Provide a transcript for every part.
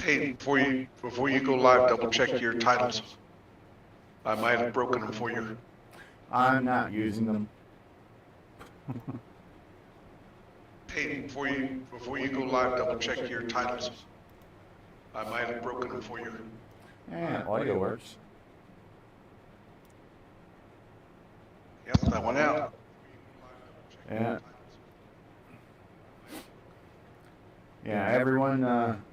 Hey, before you go live, double check your titles. I might have broken them for you. I'm not using them. Hey, before you go live, double check your titles. I might have broken them for you. Yeah, audio works. Yep, that went out. Yeah. Yeah, everyone,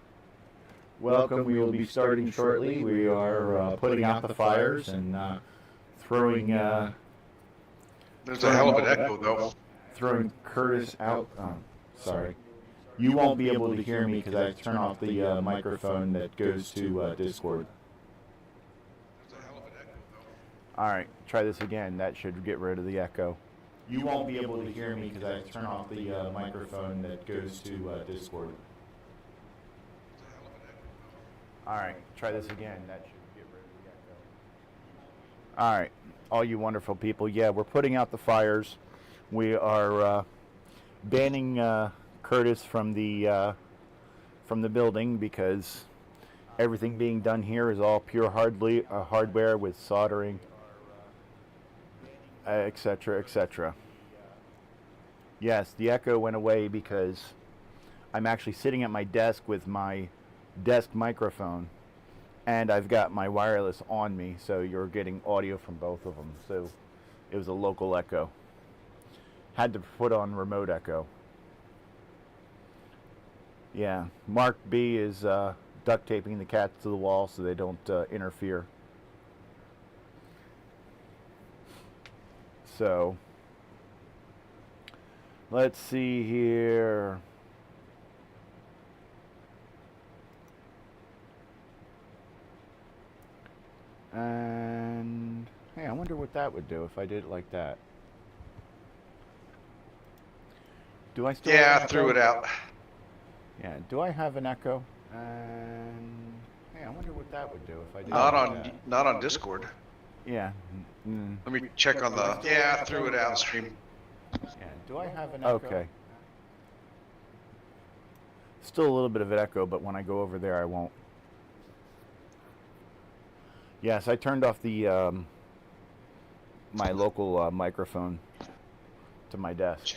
welcome. We will be starting shortly. We are putting out the fires and throwing. There's a hell of an echo, though. Throwing Curtis out. Sorry. You won't be able to hear me because I turn off the microphone that goes to Discord. All right, try this again. That should get rid of the echo. You won't be able to hear me because I turn off the microphone that goes to Discord. All right, try this again. That should get rid of the echo. All right, all you wonderful people. Yeah, we're putting out the fires. We are banning Curtis from the building because everything being done here is all pure hardware with soldering, etc., etc. Yes, the echo went away because I'm actually sitting at my desk with my desk microphone, and I've got my wireless on me, so you're getting audio from both of them. So it was a local echo. Had to put on remote echo. Yeah, Mark B is duct taping the cats to the wall so they don't interfere. So, let's see here. And, hey, I wonder what that would do if I did it like that. Do I still have an Yeah, I threw it out. Yeah, do I have an echo? And, hey, I wonder what that would do if I did Not on Discord. Yeah. Let me check on the. Yeah, I threw it out stream. Yeah, do I have an echo? Okay. Still a little bit of an echo, but when I go over there, I won't. Yes, I turned off the my local microphone to my desk.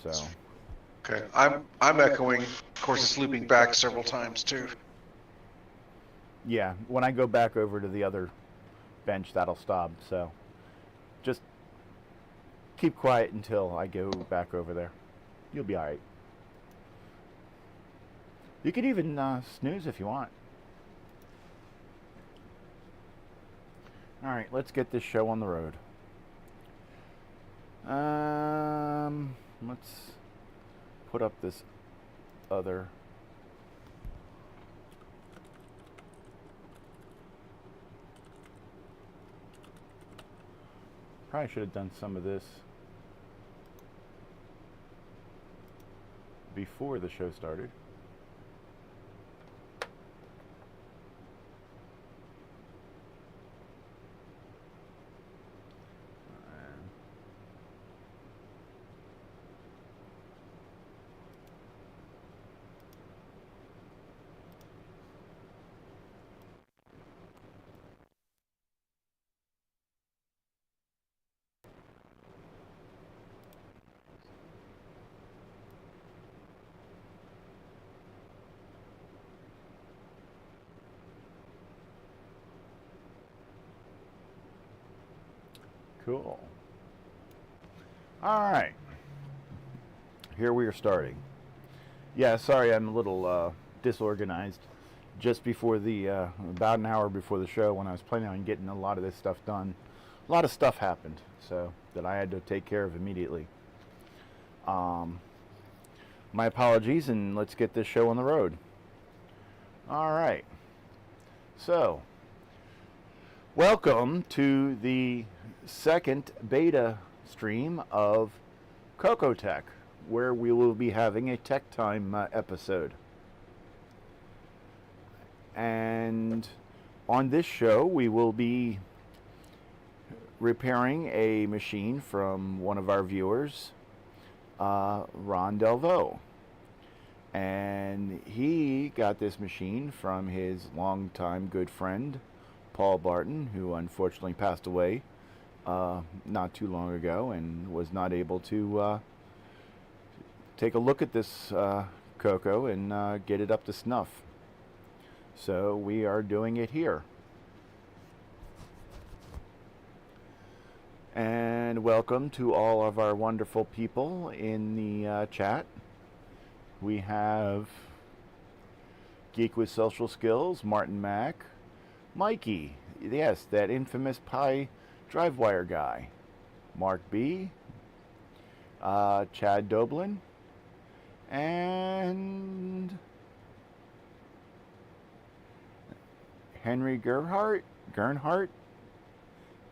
So. Okay, I'm echoing. Of course, it's looping back several times too. Yeah, when I go back over to the other bench, that'll stop. So, just keep quiet until I go back over there. You'll be all right. You could even snooze if you want. All right, let's get this show on the road. Let's put up this other. Probably should have done some of this before the show started. Cool. All right. Here we are starting. Yeah, sorry, I'm a little disorganized. Just before the, about an hour before the show, when I was planning on getting a lot of this stuff done, a lot of stuff happened, so that I had to take care of immediately. My apologies, and let's get this show on the road. All right. So, welcome to the second beta stream of CoCoTech, where we will be having a Tech Time episode. And on this show, we will be repairing a machine from one of our viewers, Ron Delvaux. And he he got this machine from his longtime good friend, Paul Barton, who unfortunately passed away not too long ago and was not able to take a look at this CoCo and get it up to snuff. So we are doing it here. And welcome to all of our wonderful people in the chat. We have Geek with Social Skills, Martin Mack, Mikey, yes, that infamous Pi drive wire guy, Mark B, Chad Doblin, and Henry Gernhardt,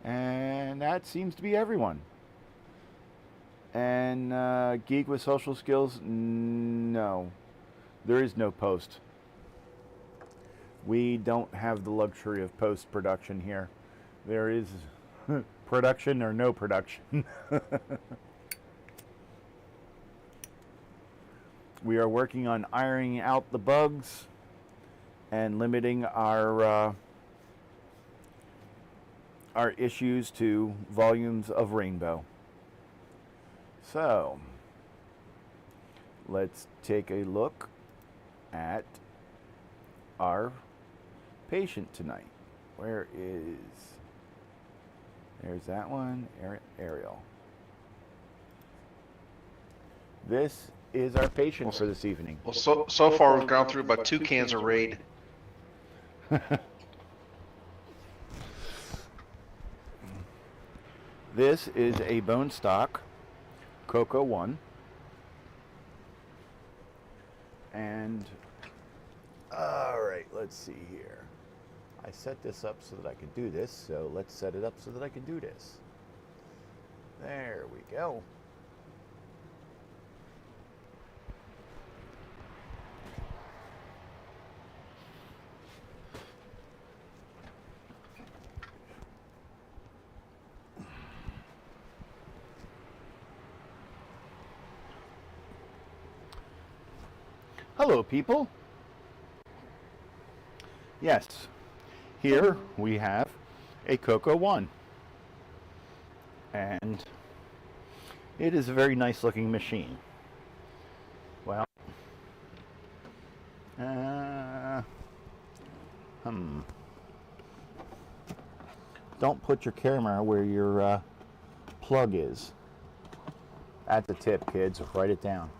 and that seems to be everyone. And Geek with Social Skills, no, there is no post. We don't have the luxury of post-production here. There is production or no production. We are working on ironing out the bugs and limiting our issues to volumes of rainbow. So, let's take a look at our patient tonight. Where is... There's that one, Ariel. This is our patient for this evening. Well, so far we've gone through about 2 cans of Raid. This is a bone stock CoCo 1. And, alright, let's see here. I set this up so that I could do this, so let's set it up so that I can do this. There we go. Hello, people. Yes, here we have a CoCo 1. And it is a very nice looking machine. Well, don't put your camera where your plug is. At the tip, kids. Write it down.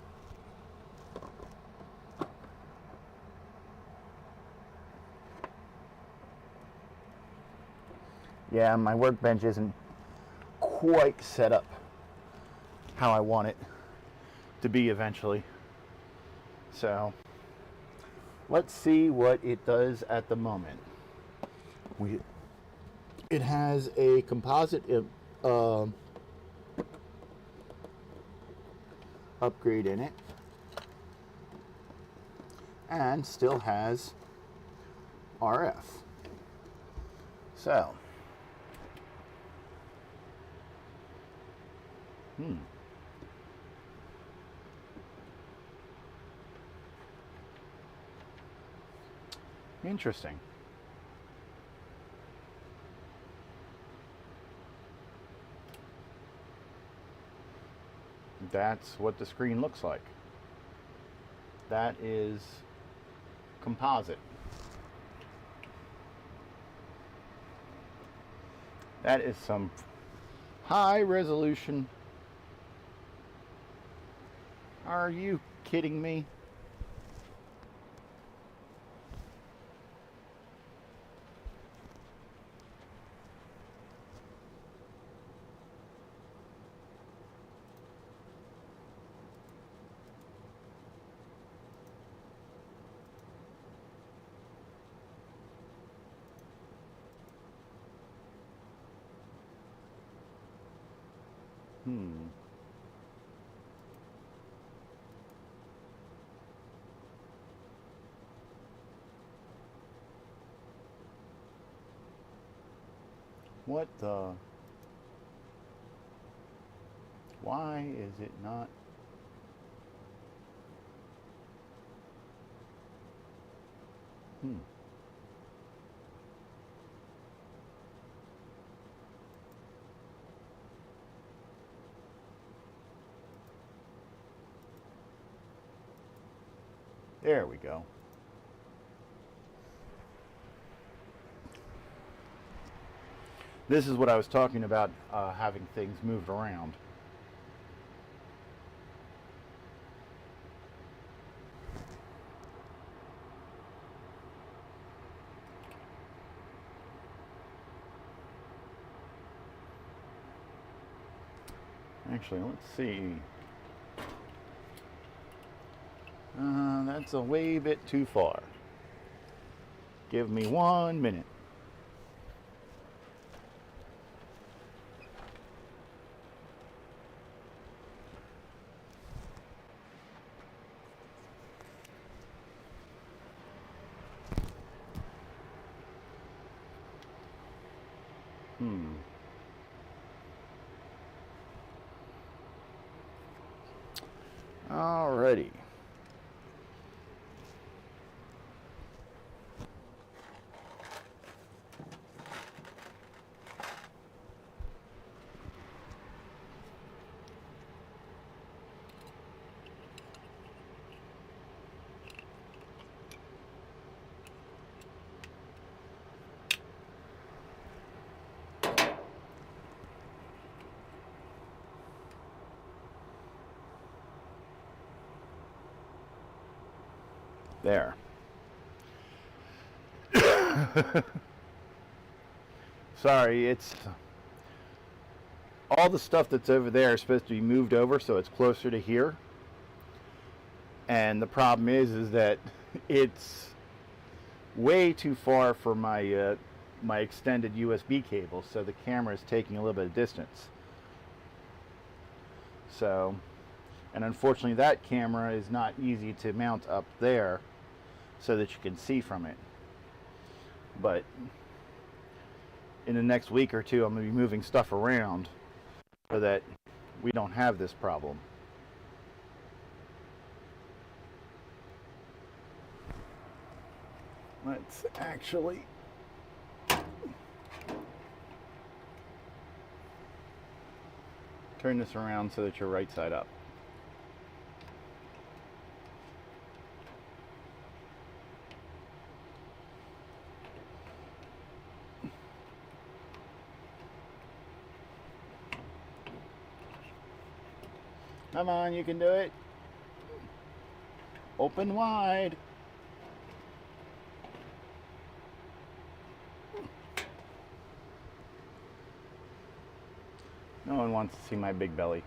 Yeah, my workbench isn't quite set up how I want it to be eventually. So, let's see what it does at the moment. It has a composite upgrade in it, and still has RF. So, interesting. That's what the screen looks like. That is composite. That is some high resolution. Are you kidding me? What the? Why is it not? There we go. This is what I was talking about, having things moved around. Actually, let's see. That's a way bit too far. Give me 1 minute. Alrighty. There. Sorry, it's all the stuff that's over there is supposed to be moved over so it's closer to here. And the problem is that it's way too far for my my extended USB cable, so the camera is taking a little bit of distance. So, and unfortunately that camera is not easy to mount up there so that you can see from it. But in the next week or two I'm going to be moving stuff around so that we don't have this problem. Let's actually turn this around so that you're right side up. Come on, you can do it. Open wide. No one wants to see my big belly.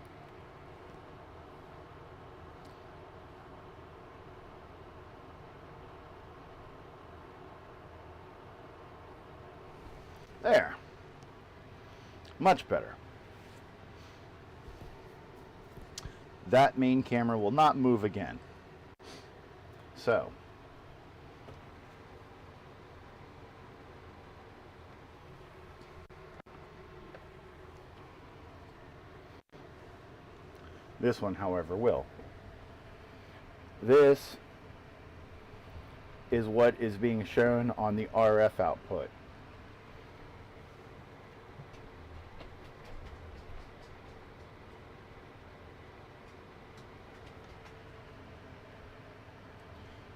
There. Much better. That main camera will not move again. So, this one, however, will. This is what is being shown on the RF output.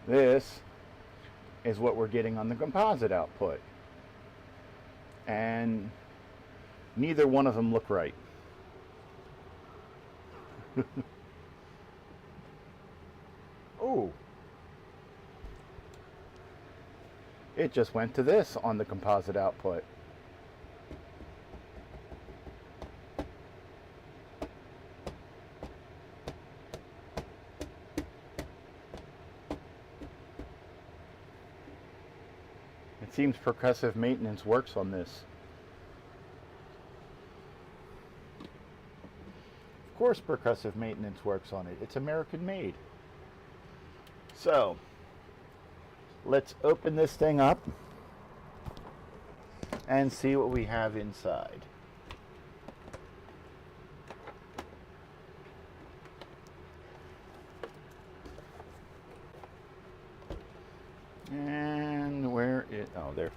This is what we're getting on the composite output. And neither one of them look right. Oh. It just went to this on the composite output. It seems percussive maintenance works on this. Of course percussive maintenance works on it. It's American made. So, let's open this thing up and see what we have inside. And there.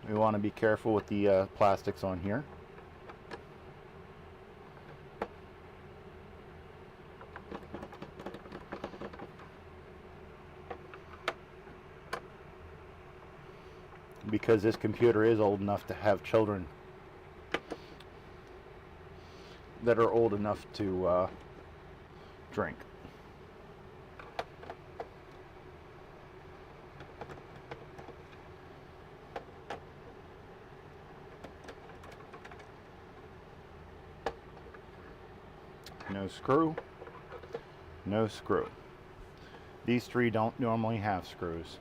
We want to be careful with the plastics on here. Because this computer is old enough to have children that are old enough to drink. No screw, no screw. These three don't normally have screws.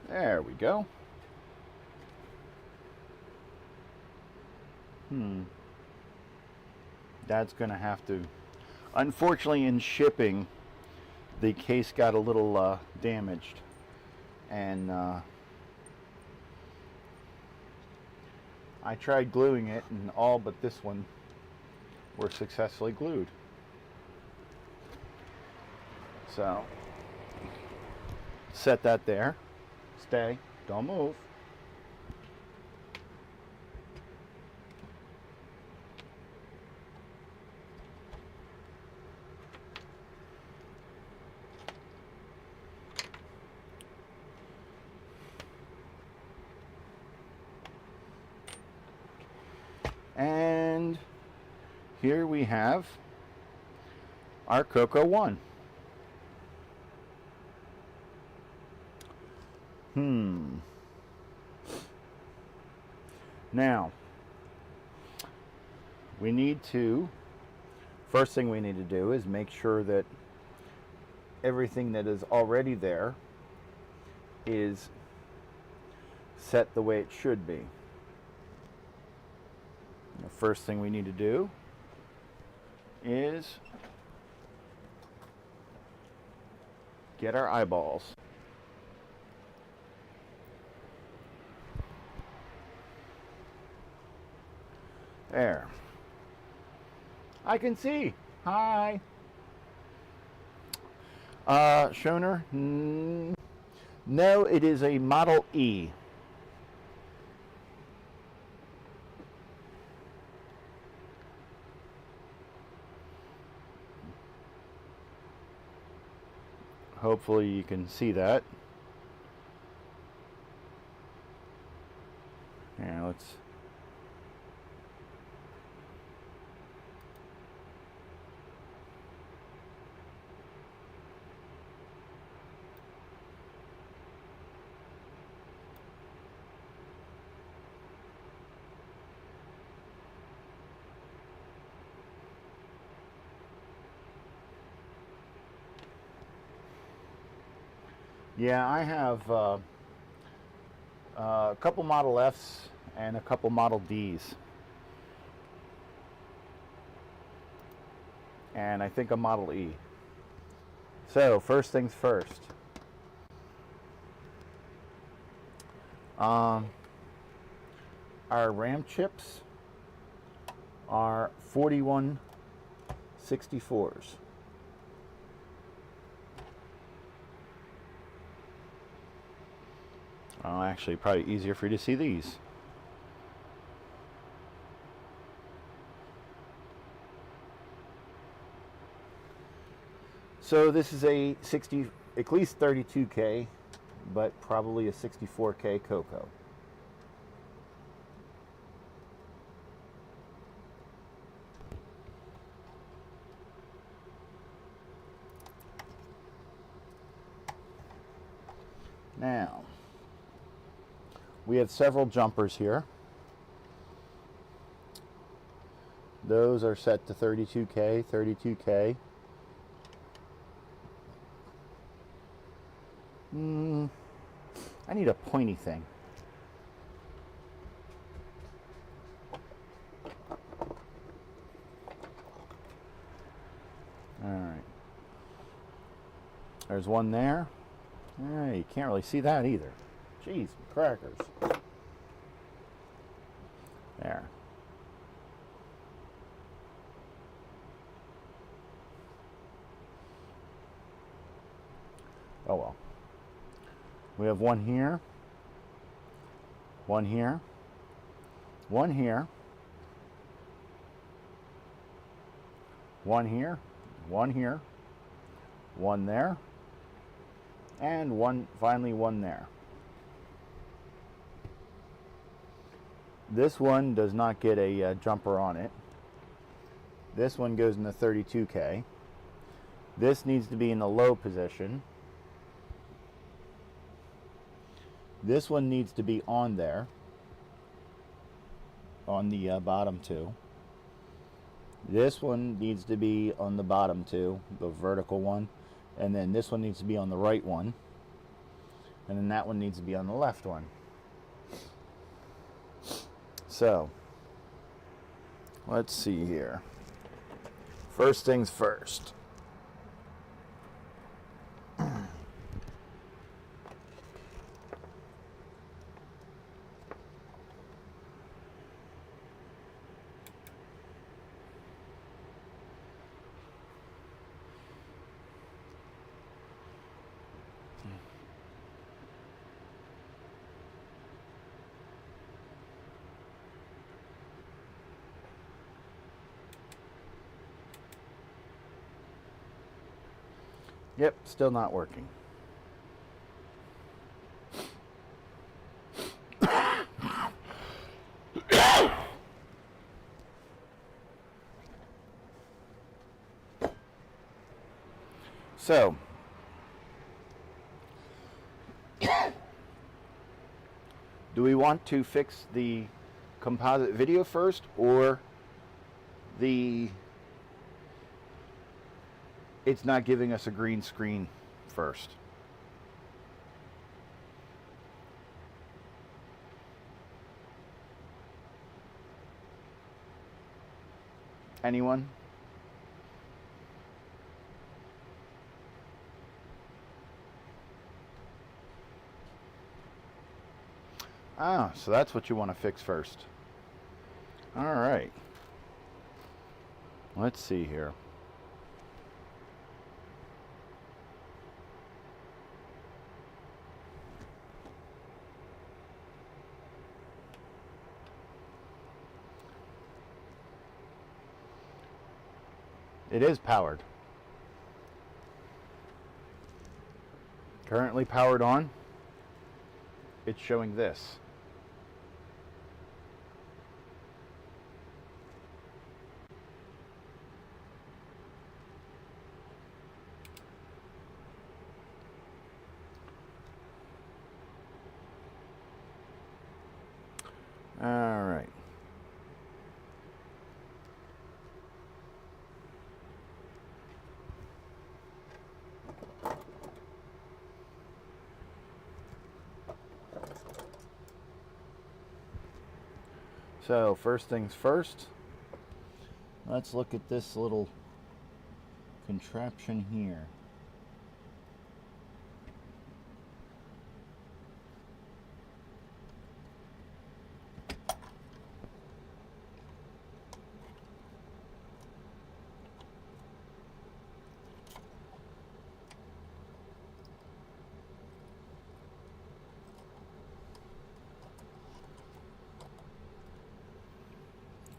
There we go. That's gonna have to, unfortunately in shipping, the case got a little damaged, and I tried gluing it, and all but this one were successfully glued. So set that there. Stay, don't move. And here we have our CoCo 1. Now, we need to, first thing we need to do is make sure that everything that is already there is set the way it should be. The first thing we need to do is get our eyeballs. There. I can see. Hi. Schoner? No, it is a Model E. Hopefully you can see that. Yeah, let's. Yeah, I have a couple Model Fs and a couple Model Ds. And I think a Model E. So, first things first. Our RAM chips are 4164s. Actually, probably easier for you to see these. So this is a at least 32K, but probably a 64K CoCo. Now, we have several jumpers here. Those are set to 32K, 32K. I need a pointy thing. There's one there. You can't really see that either. Jeez, crackers. There. Oh well. We have one here, one here, one here, one here, one here, one there, and finally one there. This one does not get a jumper on it. This one goes in the 32K. This needs to be in the low position. This one needs to be on there, on the bottom two. This one needs to be on the bottom two, the vertical one. And then this one needs to be on the right one. And then that one needs to be on the left one. So, let's see here. First things first. Yep, still not working. So, do we want to fix the composite video first, or it's not giving us a green screen first? Anyone? Ah, so that's what you want to fix first. All right. Let's see here. It is powered. Currently powered on. It's showing this. All right. So first things first, let's look at this little contraption here.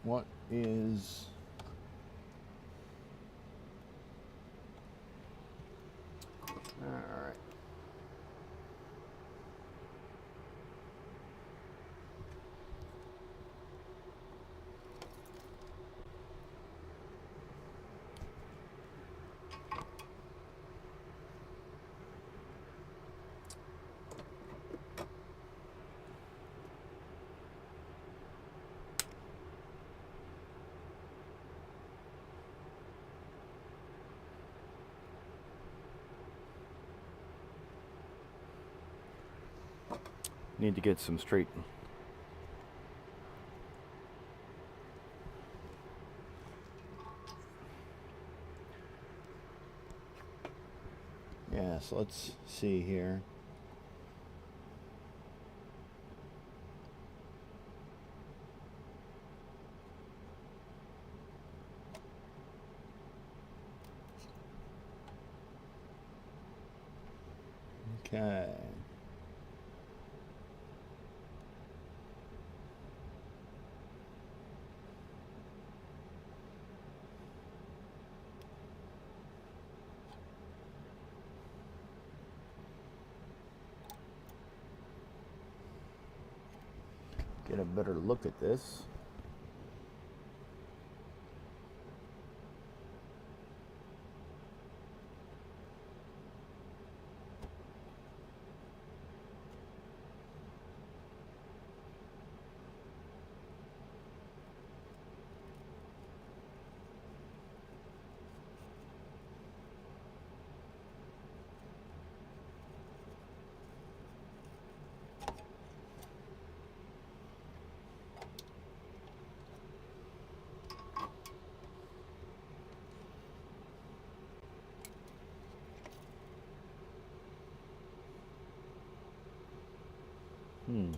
What is all right. Need to get some straight. Yeah, so let's see here. Okay. Get a better look at this. Hmm.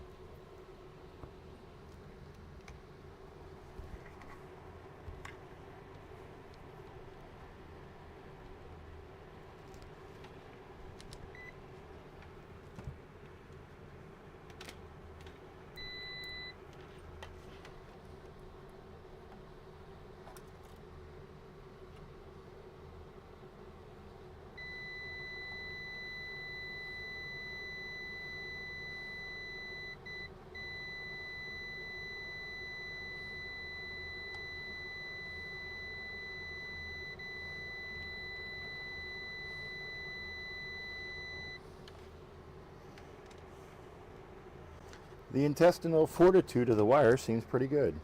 The intestinal fortitude of the wire seems pretty good.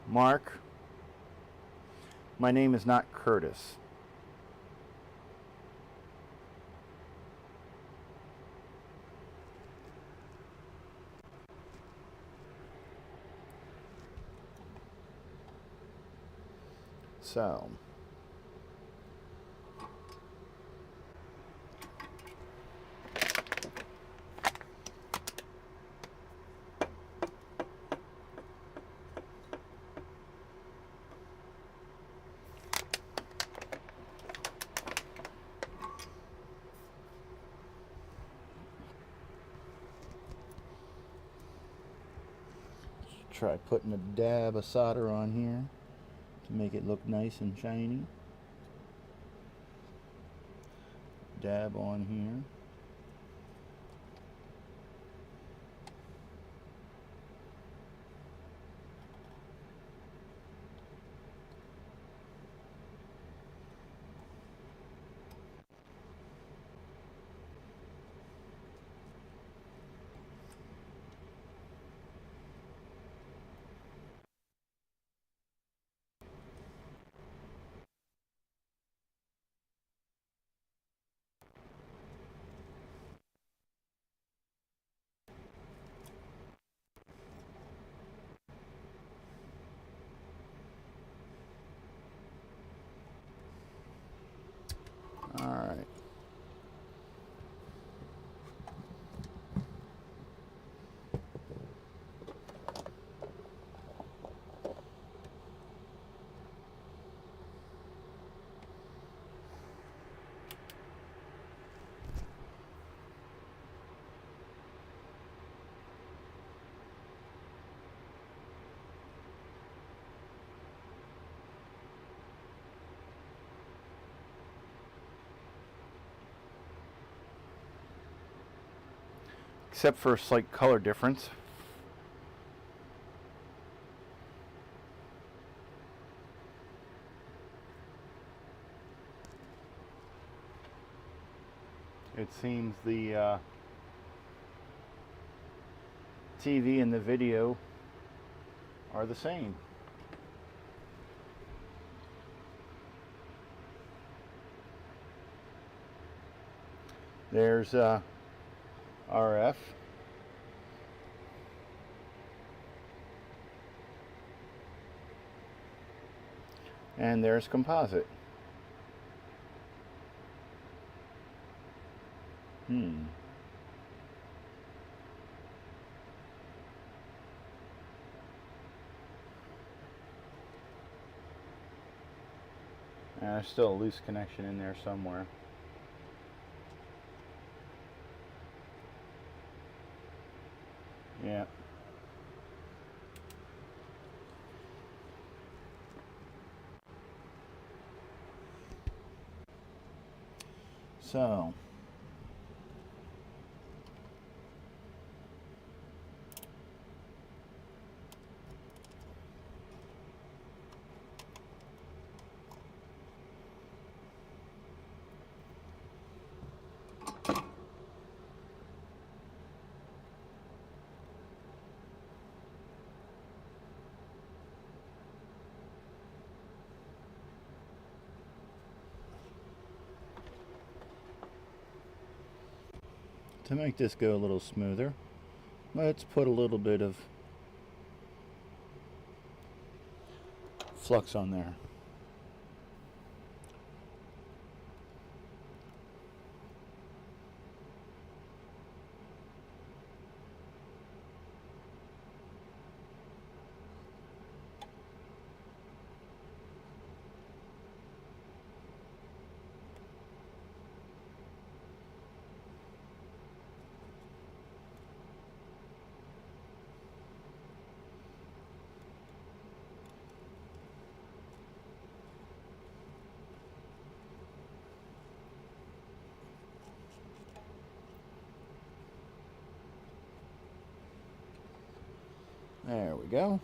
Mark, my name is not Curtis. So, try putting a dab of solder on here to make it look nice and shiny. Dab on here. All right. Except for a slight color difference. seems the TV and the video are the same. There's RF. And there's composite. And there's still a loose connection in there somewhere. Yeah. So, to make this go a little smoother, let's put a little bit of flux on there. There we go.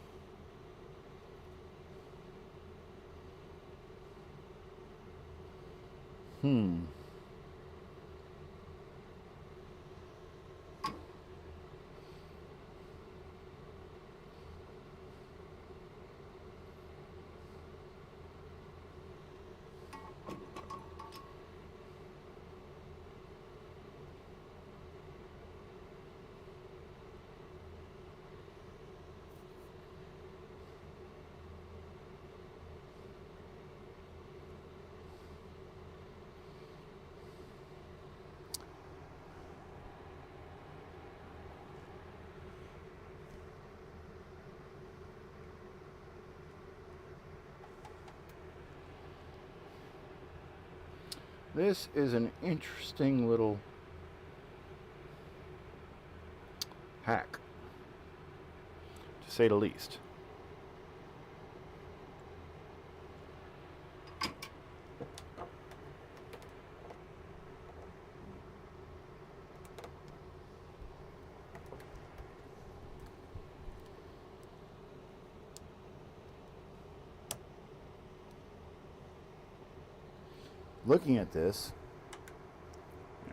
This is an interesting little hack, to say the least. Looking at this,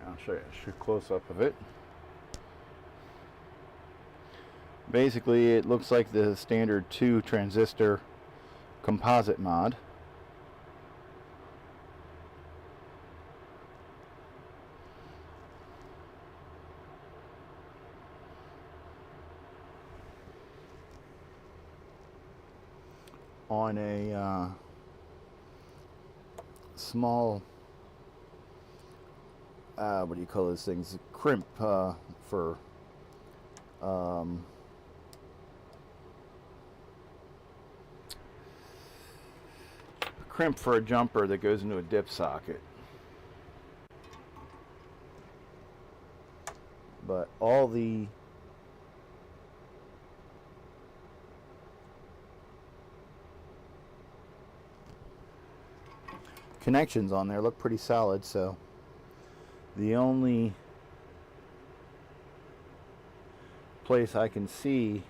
I'll show you a close up of it. Basically, it looks like the standard 2 transistor composite mod. On a small, what do you call those things? Crimp for a jumper that goes into a dip socket. But all the connections on there look pretty solid, so the only place I can see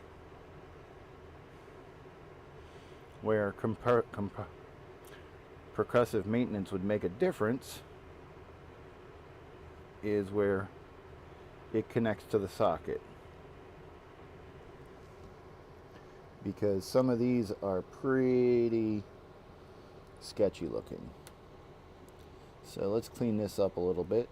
where percussive maintenance would make a difference is where it connects to the socket. Because some of these are pretty sketchy looking. So let's clean this up a little bit.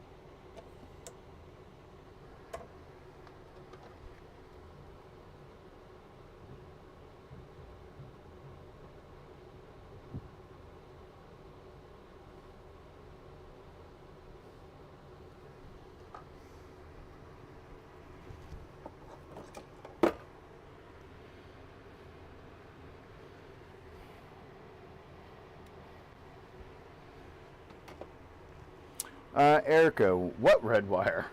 Erica, what red wire?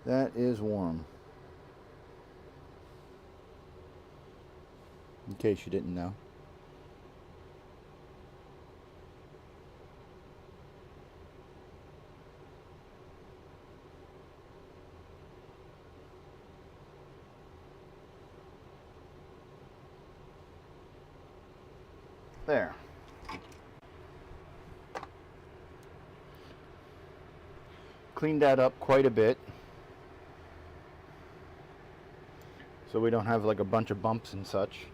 That is warm. In case you didn't know. There. Cleaned that up quite a bit, so we don't have like a bunch of bumps and such.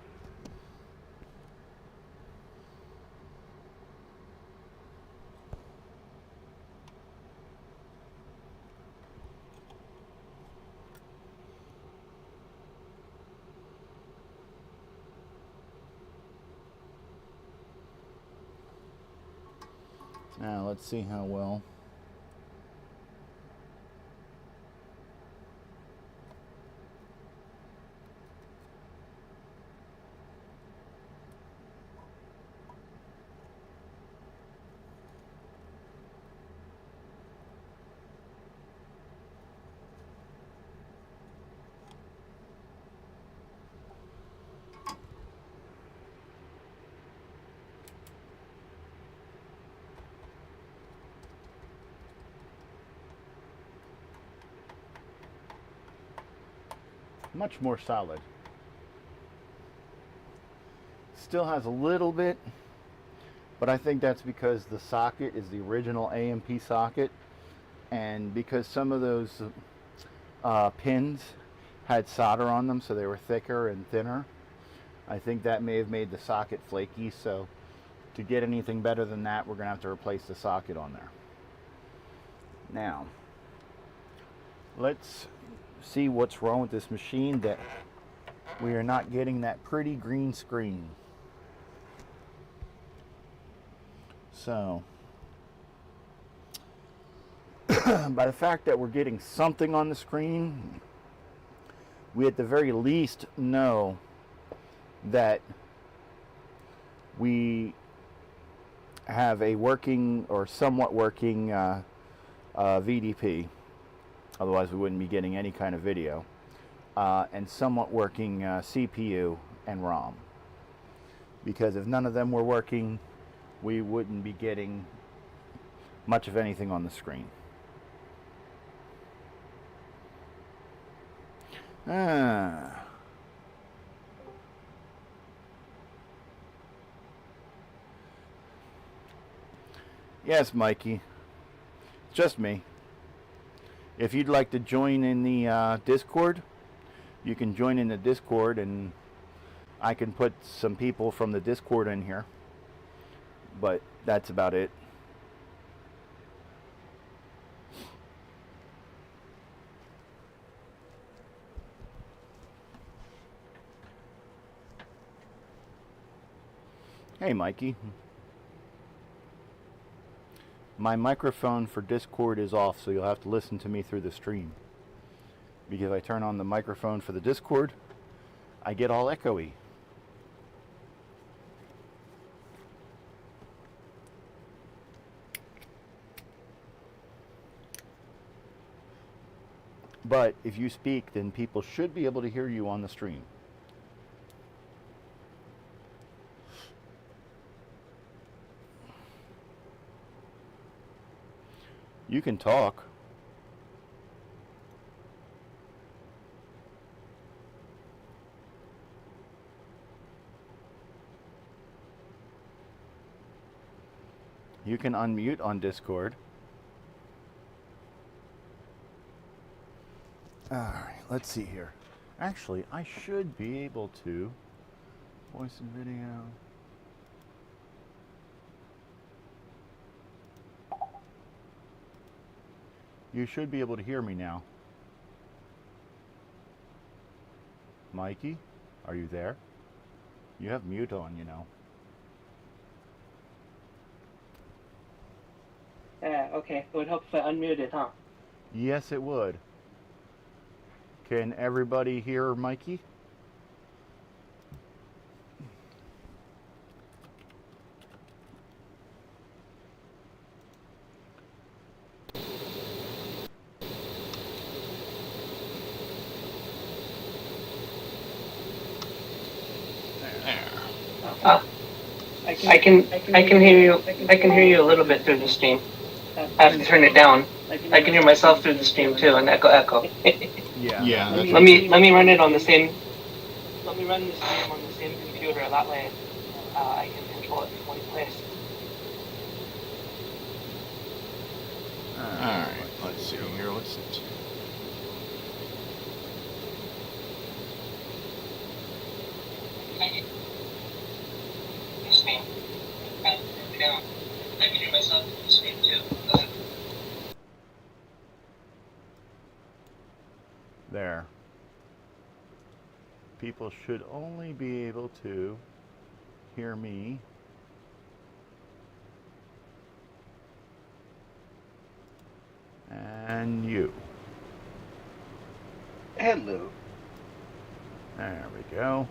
Now let's see how well. Much more solid. Still has a little bit, but I think that's because the socket is the original AMP socket, and because some of those pins had solder on them, so they were thicker and thinner. I think that may have made the socket flaky, so to get anything better than that, we're going to have to replace the socket on there. Now, let's see what's wrong with this machine that we are not getting that pretty green screen. So, by the fact that we're getting something on the screen, we at the very least know that we have a working or somewhat working VDP. Otherwise we wouldn't be getting any kind of video, and somewhat working CPU and ROM, because if none of them were working, we wouldn't be getting much of anything on the screen. Yes, Mikey, it's just me. If you'd like to join in the Discord, you can join in the Discord, and I can put some people from the Discord in here. But that's about it. Hey, Mikey. My microphone for Discord is off, so you'll have to listen to me through the stream. Because if I turn on the microphone for the Discord, I get all echoey. But if you speak, then people should be able to hear you on the stream. You can talk. You can unmute on Discord. All right, let's see here. Actually, I should be able to voice and video. You should be able to hear me now. Mikey, are you there? You have mute on, you know. Okay. It would help if I unmuted, huh? Yes, it would. Can everybody hear Mikey? I can hear you. I can hear you a little bit through the stream. I have to turn it down. I can hear myself through the stream too, and echo. Yeah. Let me run it on the same. Let me run the stream on the same computer. That way, I can control it from one place. Alright, let's see here. What's it? I can hear myself through the stream too. There. People should only be able to hear me. And you. Hello. There we go.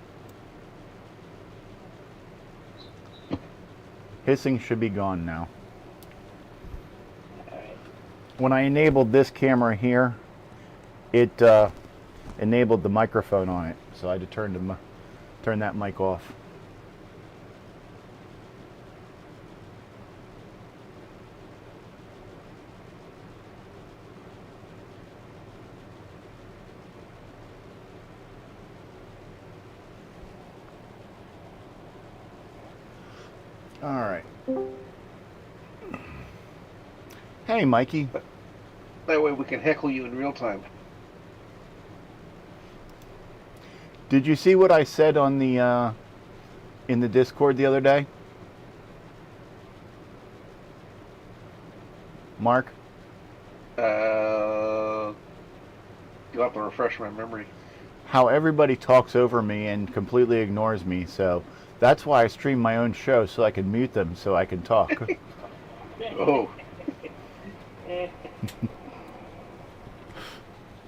Hissing should be gone now. When I enabled this camera here, it enabled the microphone on it, so I had to turn that mic off. All right. Hey, Mikey. That way we can heckle you in real time. Did you see what I said on the in the Discord the other day? Mark? You'll have to refresh my memory. How everybody talks over me and completely ignores me, so that's why I stream my own show, so I can mute them so I can talk. Oh.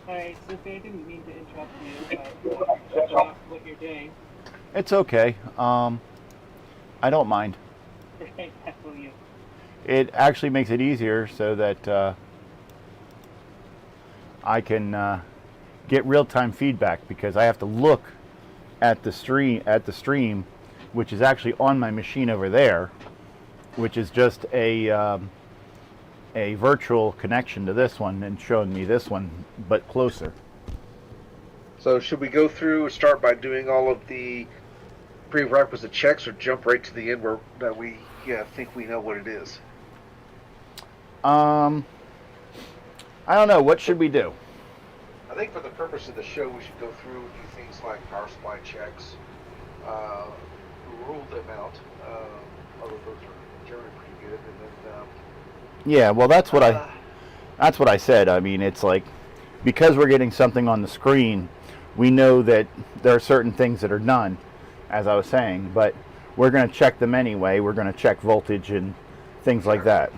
Alright, so I didn't mean to interrupt you, but what you're doing. It's okay. I don't mind. Heckle you. It actually makes it easier so that I can get real-time feedback, because I have to look at the stream, which is actually on my machine over there, which is just a virtual connection to this one and showing me this one, but closer. So should we go through and start by doing all of the prerequisite checks, or jump right to the end where that we think we know what it is? I don't know. What should we do? I think for the purpose of the show, we should go through and do things like power supply checks, rule them out. Although those are generally pretty good, and then. Yeah, well, that's what I said. I mean, it's like, because we're getting something on the screen, we know that there are certain things that are done, as I was saying, but we're going to check them anyway. We're going to check voltage and things like that.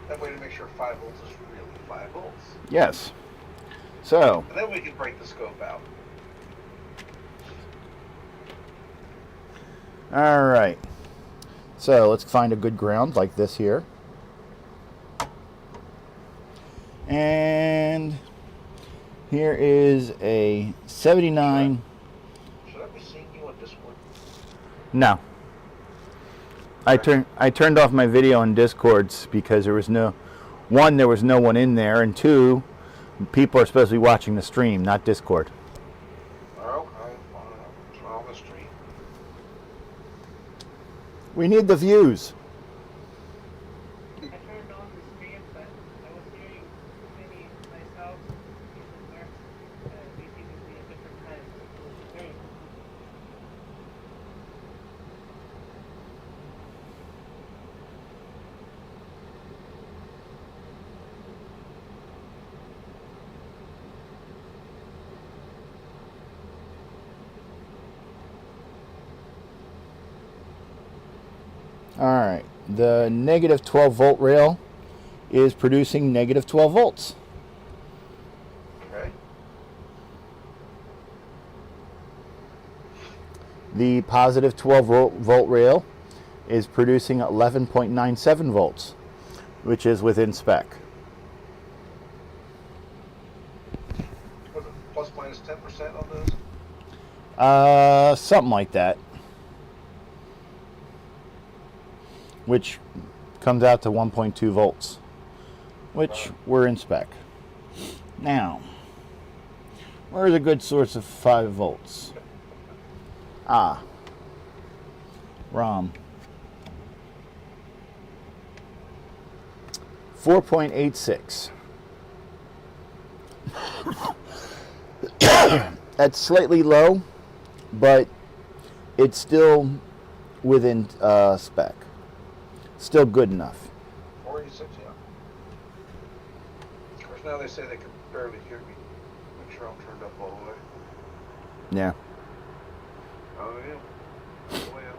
That way to make sure 5 volts is really 5 volts. Yes. So. And then we can break the scope out. All right. So let's find a good ground like this here. And Here is a 79. Should I be seeing you on Discord? No. I turned off my video on Discords because there was no one in there, and two, people are supposed to be watching the stream, not Discord. Okay, fine. Turn on the stream. We need the views. I turned on the stream, but I was hearing maybe myself using Mark's meeting with me at different times. It was very Alright, the negative 12 volt rail is producing negative 12 volts. Okay. The positive 12 volt rail is producing 11.97 volts, which is within spec. Was it plus minus 10% on those? Something like that. Which comes out to 1.2 volts, which we're in spec. Now, where's a good source of 5 volts? Ah, ROM. 4.86. That's slightly low, but it's still within spec. Still good enough. 486, yeah. Of course, now they say they can barely hear me. Make sure I'm turned up all the way. Yeah. Oh, yeah. Oh, yeah.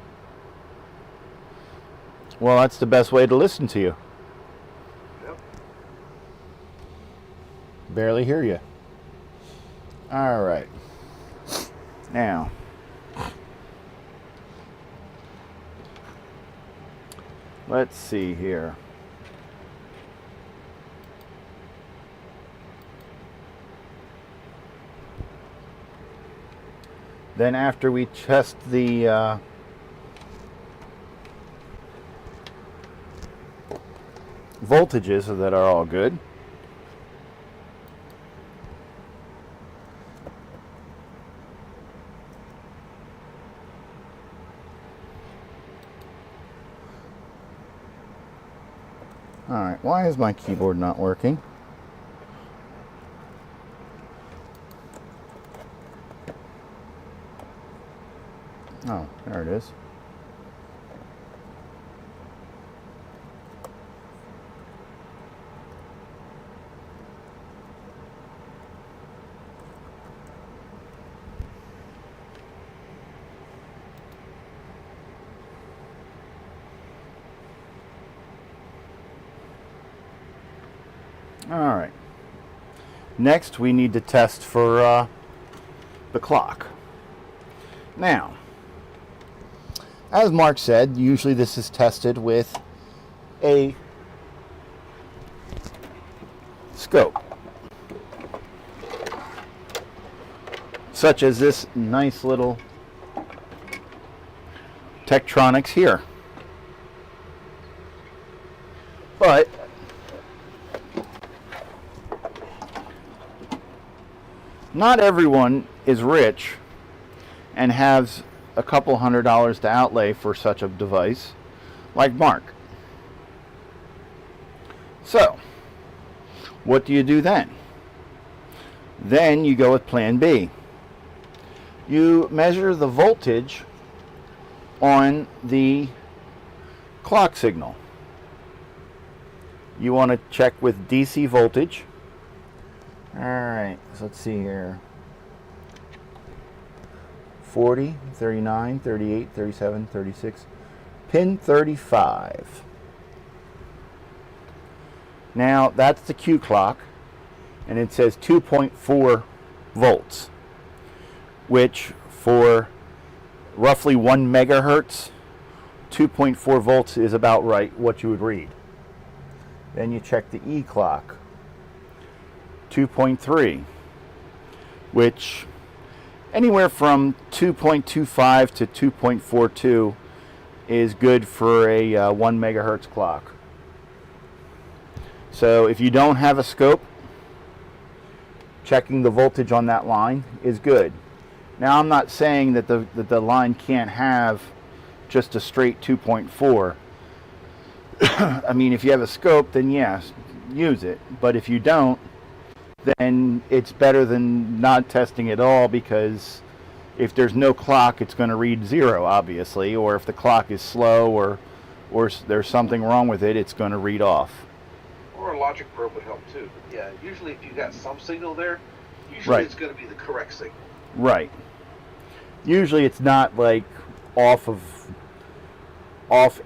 Well, that's the best way to listen to you. Yep. Barely hear you. All right. Now, let's see here. Then after we test the voltages that are all good, alright, why is my keyboard not working? Oh, there it is. Alright. Next, we need to test for the clock. Now, as Mark said, usually this is tested with a scope, such as this nice little Tektronix here. But not everyone is rich and has a couple $100s to outlay for such a device like Mark. So, what do you do then? Then you go with plan B. You measure the voltage on the clock signal. You want to check with DC voltage. Alright, so let's see here. 40, 39, 38, 37, 36, pin 35. Now that's the Q clock, and it says 2.4 volts, which for roughly 1 megahertz, 2.4 volts is about right what you would read. Then you check the E clock, 2.3. which anywhere from 2.25 to 2.42 is good for a 1 megahertz clock. So if you don't have a scope, checking the voltage on that line is good. Now I'm not saying that the line can't have just a straight 2.4. I mean, if you have a scope, then yes, use it. But if you don't, then it's better than not testing at all, because if there's no clock, it's going to read 0, obviously, or if the clock is slow or there's something wrong with it, it's going to read off. Or a logic probe would help too. Yeah, usually if you got some signal there, usually Right. it's going to be the correct signal. Right. Usually it's not like off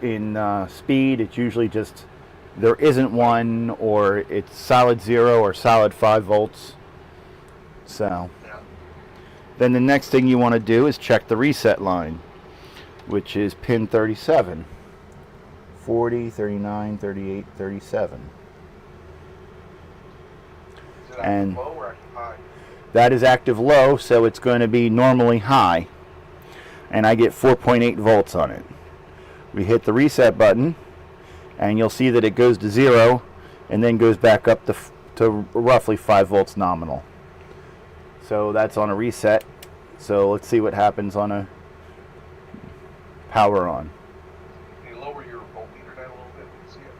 in speed. It's usually just there isn't one, or it's solid 0 or solid 5 volts. So Yeah. then the next thing you want to do is check the reset line, which is pin 37. 40, 39, 38, 37. Is it And- active low or active high? That is active low, so it's going to be normally high. And I get 4.8 volts on it. We hit the reset button, and you'll see that it goes to 0 and then goes back up to roughly 5 volts nominal. So that's on a reset. So let's see what happens on a power on. Can you lower your voltmeter down a little bit and see it?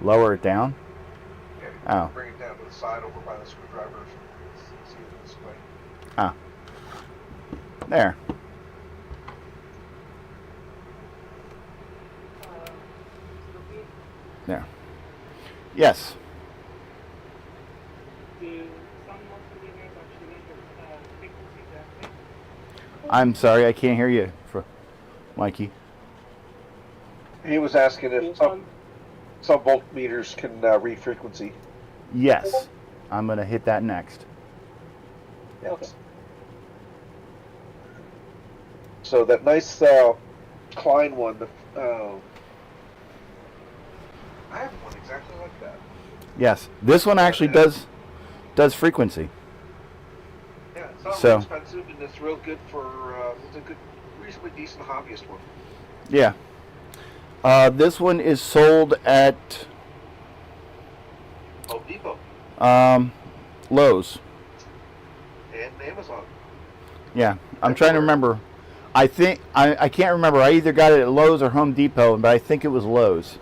Lower it down. Okay. Oh. Bring it down to the side over by the screwdriver. See it this way. Ah. There. Snoopy, There. Yes. do some multimeters actually measure frequency exactly? I'm sorry, I can't hear you, Mikey. He was asking Do if some voltmeters can read frequency. Yes. I'm going to hit that next. Okay. So that nice Klein one, I have one exactly like that. Yes. This one actually does frequency. Yeah, it's not So- real expensive, and it's real good for, it's a good, reasonably decent hobbyist one. Yeah. This one is sold at Home Depot Lowe's. and Amazon. Yeah. I'm trying to remember. I think I can't remember. I either got it at Lowe's or Home Depot, but I think it was Lowe's.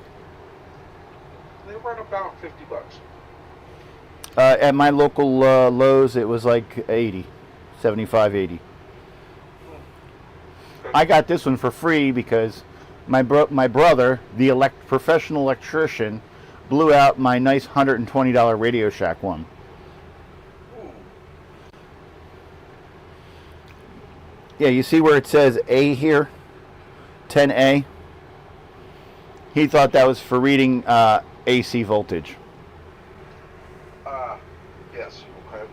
They run about $50. At my local Lowe's, it was like 80, 75, 80. I got this one for free because my brother, the professional electrician, blew out my nice $120 Radio Shack one. Yeah, you see where it says A here? 10A? He thought that was for reading AC voltage. Yes, okay.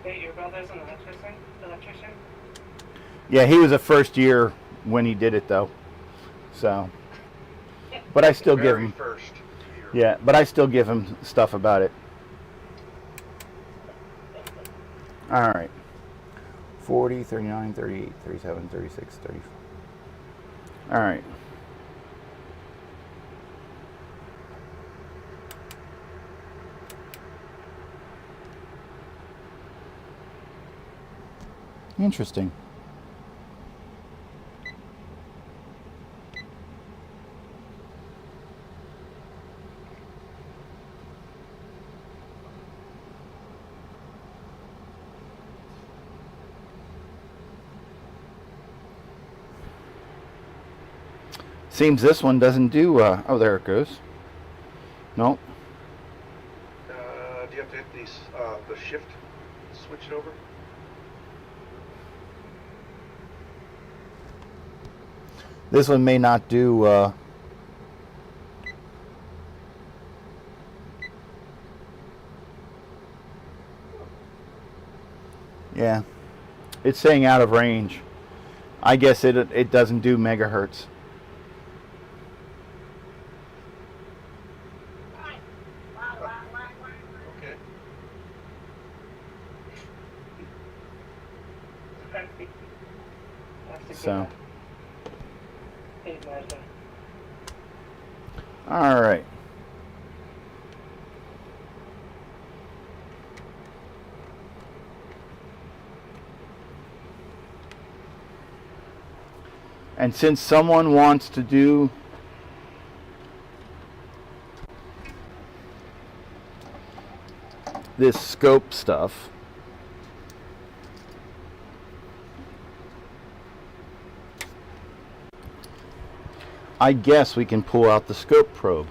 Hey, your brother's an electrician? Yeah, he was a first year when he did it though. So, but I still give Very him, first year. yeah, but I still give him stuff about it. All right. 40, 39, 38, 37, 36, 34. All right. Interesting. Seems this one doesn't do, oh, there it goes. Nope. Do you have to hit these, the shift, switch it over? This one may not do, yeah. It's saying out of range. I guess it doesn't do megahertz. Okay. That's a So. good measure. All right. And since someone wants to do this scope stuff, I guess we can pull out the scope probe.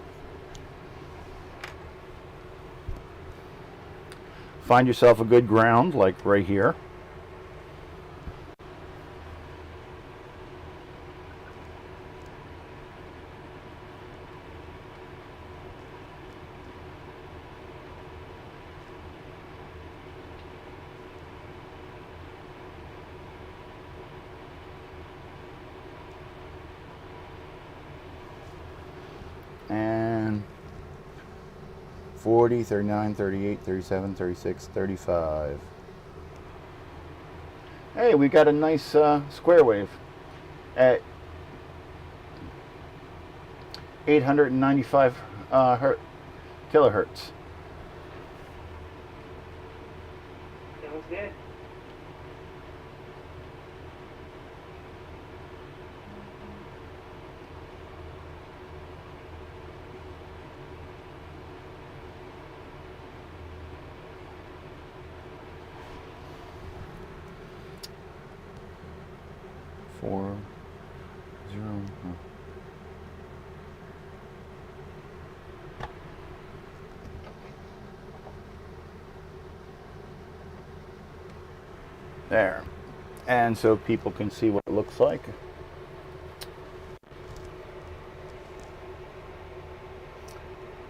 Find yourself a good ground, like right here. And 40, 39, 38, 37, 36, 35. Hey, we got a nice square wave at 895 kilohertz. Sounds good. Four, zero. There. And so people can see what it looks like.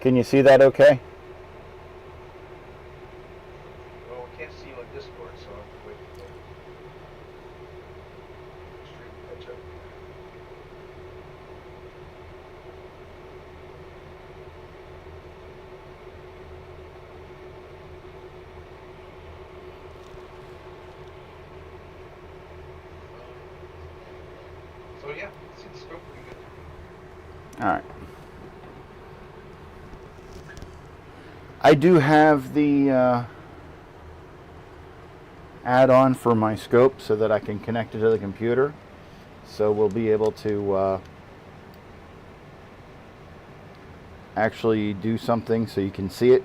Can you see that okay? Well, we can't see you on Discord, so I'll have to wait for the stream to catch up. So yeah, see the scope pretty good. All right. I do have the add-on for my scope so that I can connect it to the computer. So we'll be able to actually do something so you can see it.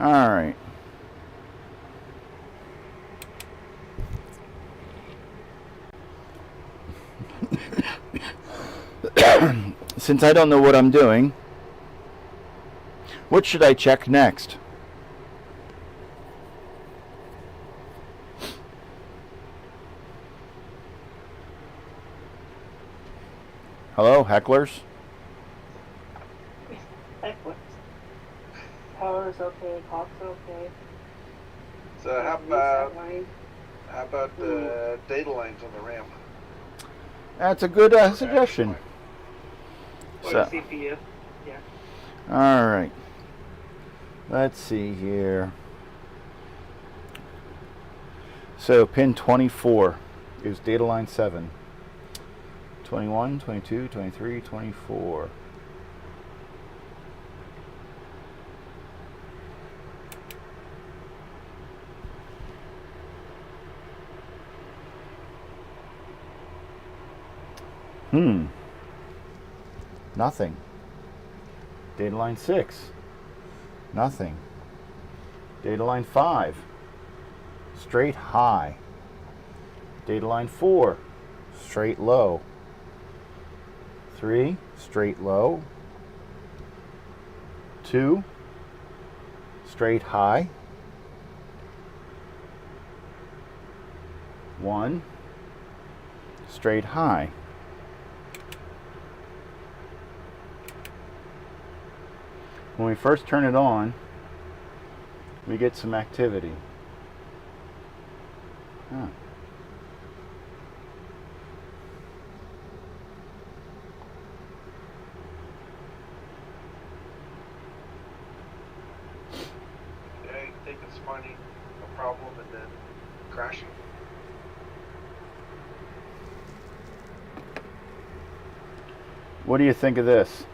All right. Since I don't know what I'm doing, what should I check next? Hello, hecklers? Excellent. Power's okay, clock's okay. So Reset how about the data lines on the RAM? That's a good suggestion. Or So, CPU. Yeah. all right. Let's see here. So pin 24 is data line 7. 21, 22, 23, 24. Nothing. Data line 6. Nothing. Data line 5. Straight high. Data line 4. Straight low. 3. Straight low. 2. Straight high. 1, straight high. When we first turn it on, we get some activity. Huh. Yeah, you think it's finding a problem and then crashing. What do you think of this?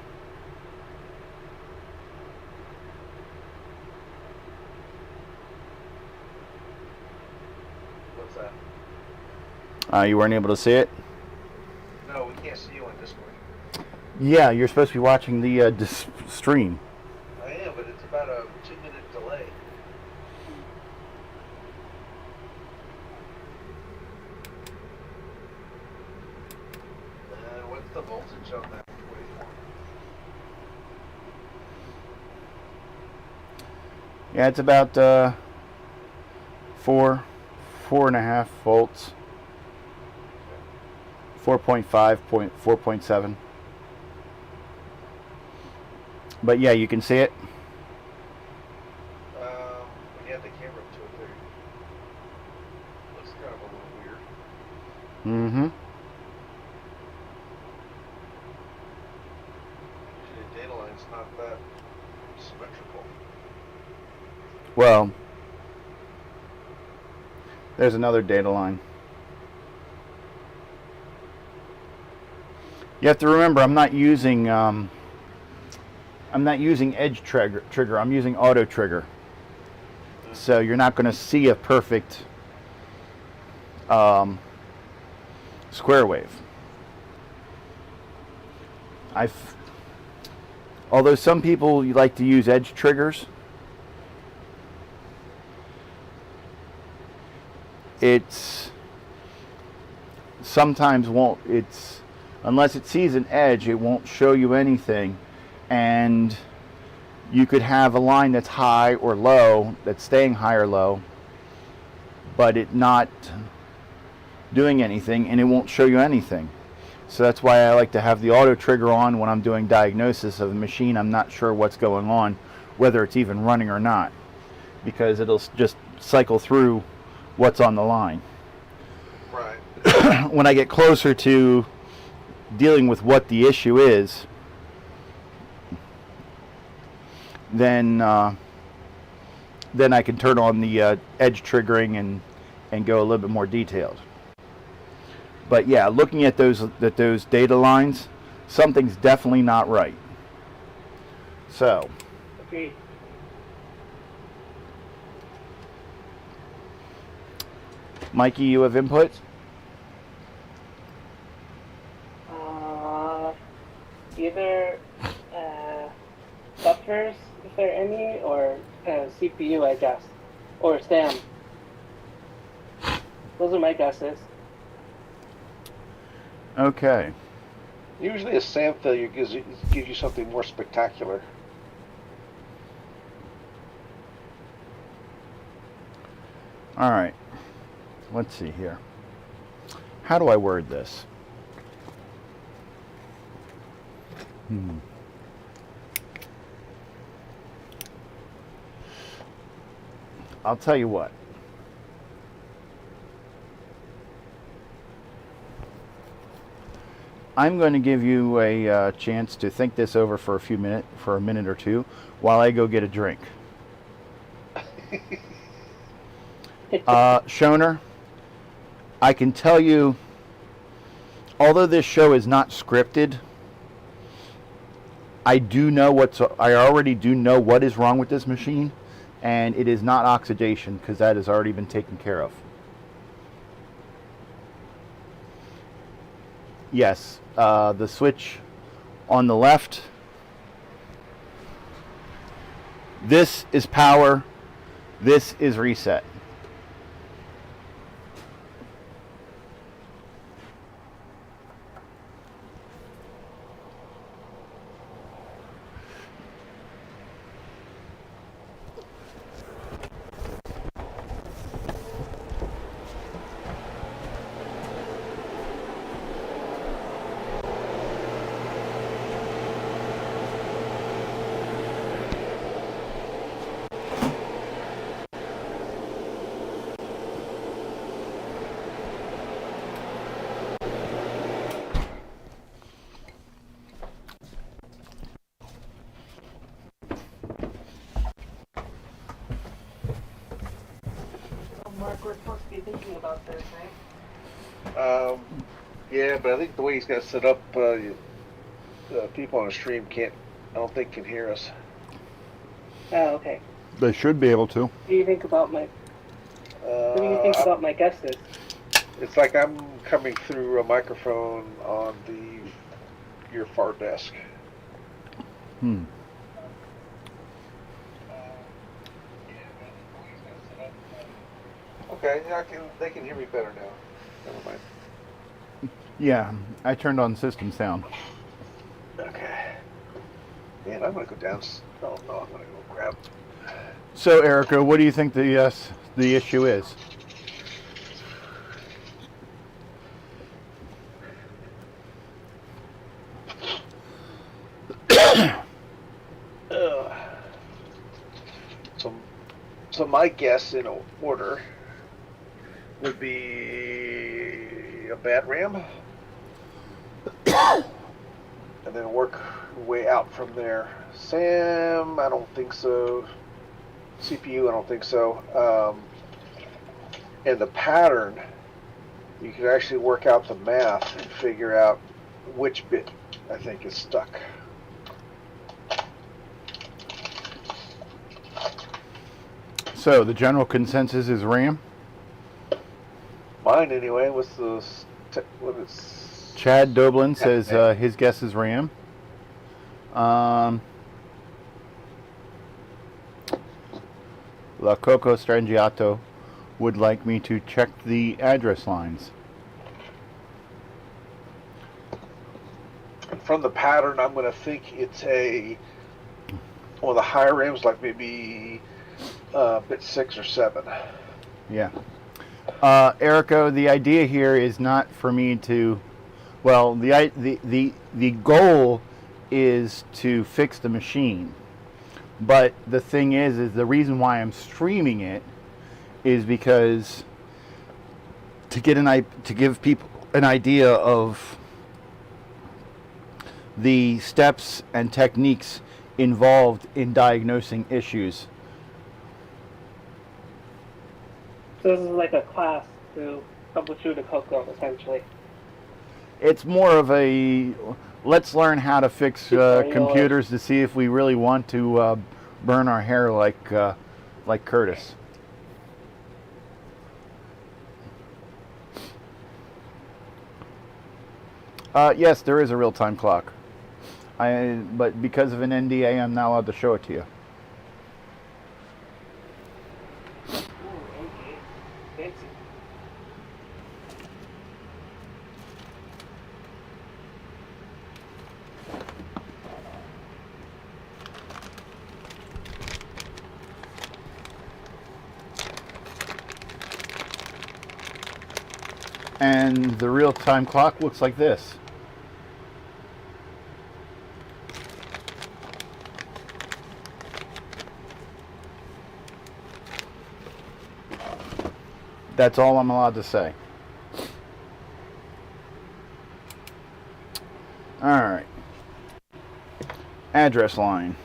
What's that? You weren't able to see it? No, we can't see you on Discord. Yeah, you're supposed to be watching the stream. I am, but it's about a 2-minute delay. What's the voltage on that waveform? Yeah, it's about 4.5 volts. 4.5, 4.7. But yeah, you can see it. When you have the camera to it there, looks kind of a little weird. Mm-hmm. Usually the data line's not that symmetrical. Well, there's another data line. You have to remember, I'm not using edge trigger. I'm using auto trigger. So you're not going to see a perfect square wave. Although some people like to use edge triggers, it's sometimes won't. Unless it sees an edge, it won't show you anything, and you could have a line that's high or low, that's staying high or low, but it not doing anything, and it won't show you anything. So that's why I like to have the auto trigger on when I'm doing diagnosis of the machine. I'm not sure what's going on, whether it's even running or not, because it'll just cycle through what's on the line. Right. When I get closer to dealing with what the issue is, then I can turn on the edge triggering and go a little bit more detailed. But yeah, looking at those data lines, something's definitely not right. So, Agreed. Mikey, you have input? Either buffers, if there are any, or CPU, I guess, or SAM. Those are my guesses. Okay. Usually a SAM failure gives you something more spectacular. All right. Let's see here. How do I word this? I'll tell you what. I'm going to give you a chance to think this over for a minute or two, while I go get a drink. Shoner, I can tell you, although this show is not scripted, I already do know what is wrong with this machine, and it is not oxidation, because that has already been taken care of. Yes, the switch on the left, this is power, this is reset. Mark, we're supposed to be thinking about this, right? Yeah, but I think the way he's got it set up, people on the stream I don't think can hear us. Oh, okay. They should be able to. What do you think about my guesses? It's like I'm coming through a microphone on your far desk. Hmm. Okay, yeah, they can hear me better now. Never mind. Yeah, I turned on system sound. Okay. Man, I'm gonna go down. Oh no, I'm gonna go grab. So, Erica, what do you think the issue is? So my guess in order would be a bad RAM, and then work your way out from there. SAM, I don't think so. CPU, I don't think so. And the pattern, you could actually work out the math and figure out which bit I think is stuck. So the general consensus is RAM. Mine anyway. What is? Chad Doblin says his guess is RAM. La CoCo Strangiato would like me to check the address lines. From the pattern, I'm going to think it's one of the higher RAMs, like maybe bit 6 or 7. Yeah. Erica, the idea here is not for me to, well, the goal is to fix the machine. But the thing is the reason why I'm streaming it is because to give people an idea of the steps and techniques involved in diagnosing issues. So this is like a class to troubleshoot a CoCo, essentially. It's more of a let's learn how to fix computers to see if we really want to burn our hair like Curtis. Yes, there is a real-time clock. But because of an NDA, I'm not allowed to show it to you. Ooh, okay. Fancy. And the real-time clock looks like this. That's all I'm allowed to say. All right. Address line.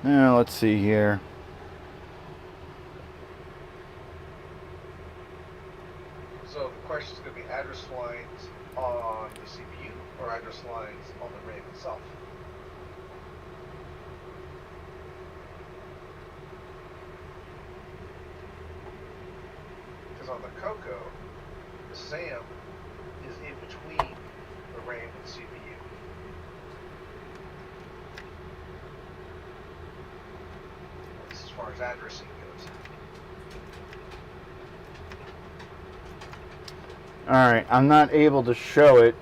Now let's see here. So the question is going to be address lines on the CPU or address lines on the RAM itself. Because on the CoCo, the SAM is in between the RAM and CPU. That's as far as addressing goes. All right, I'm not able to show it,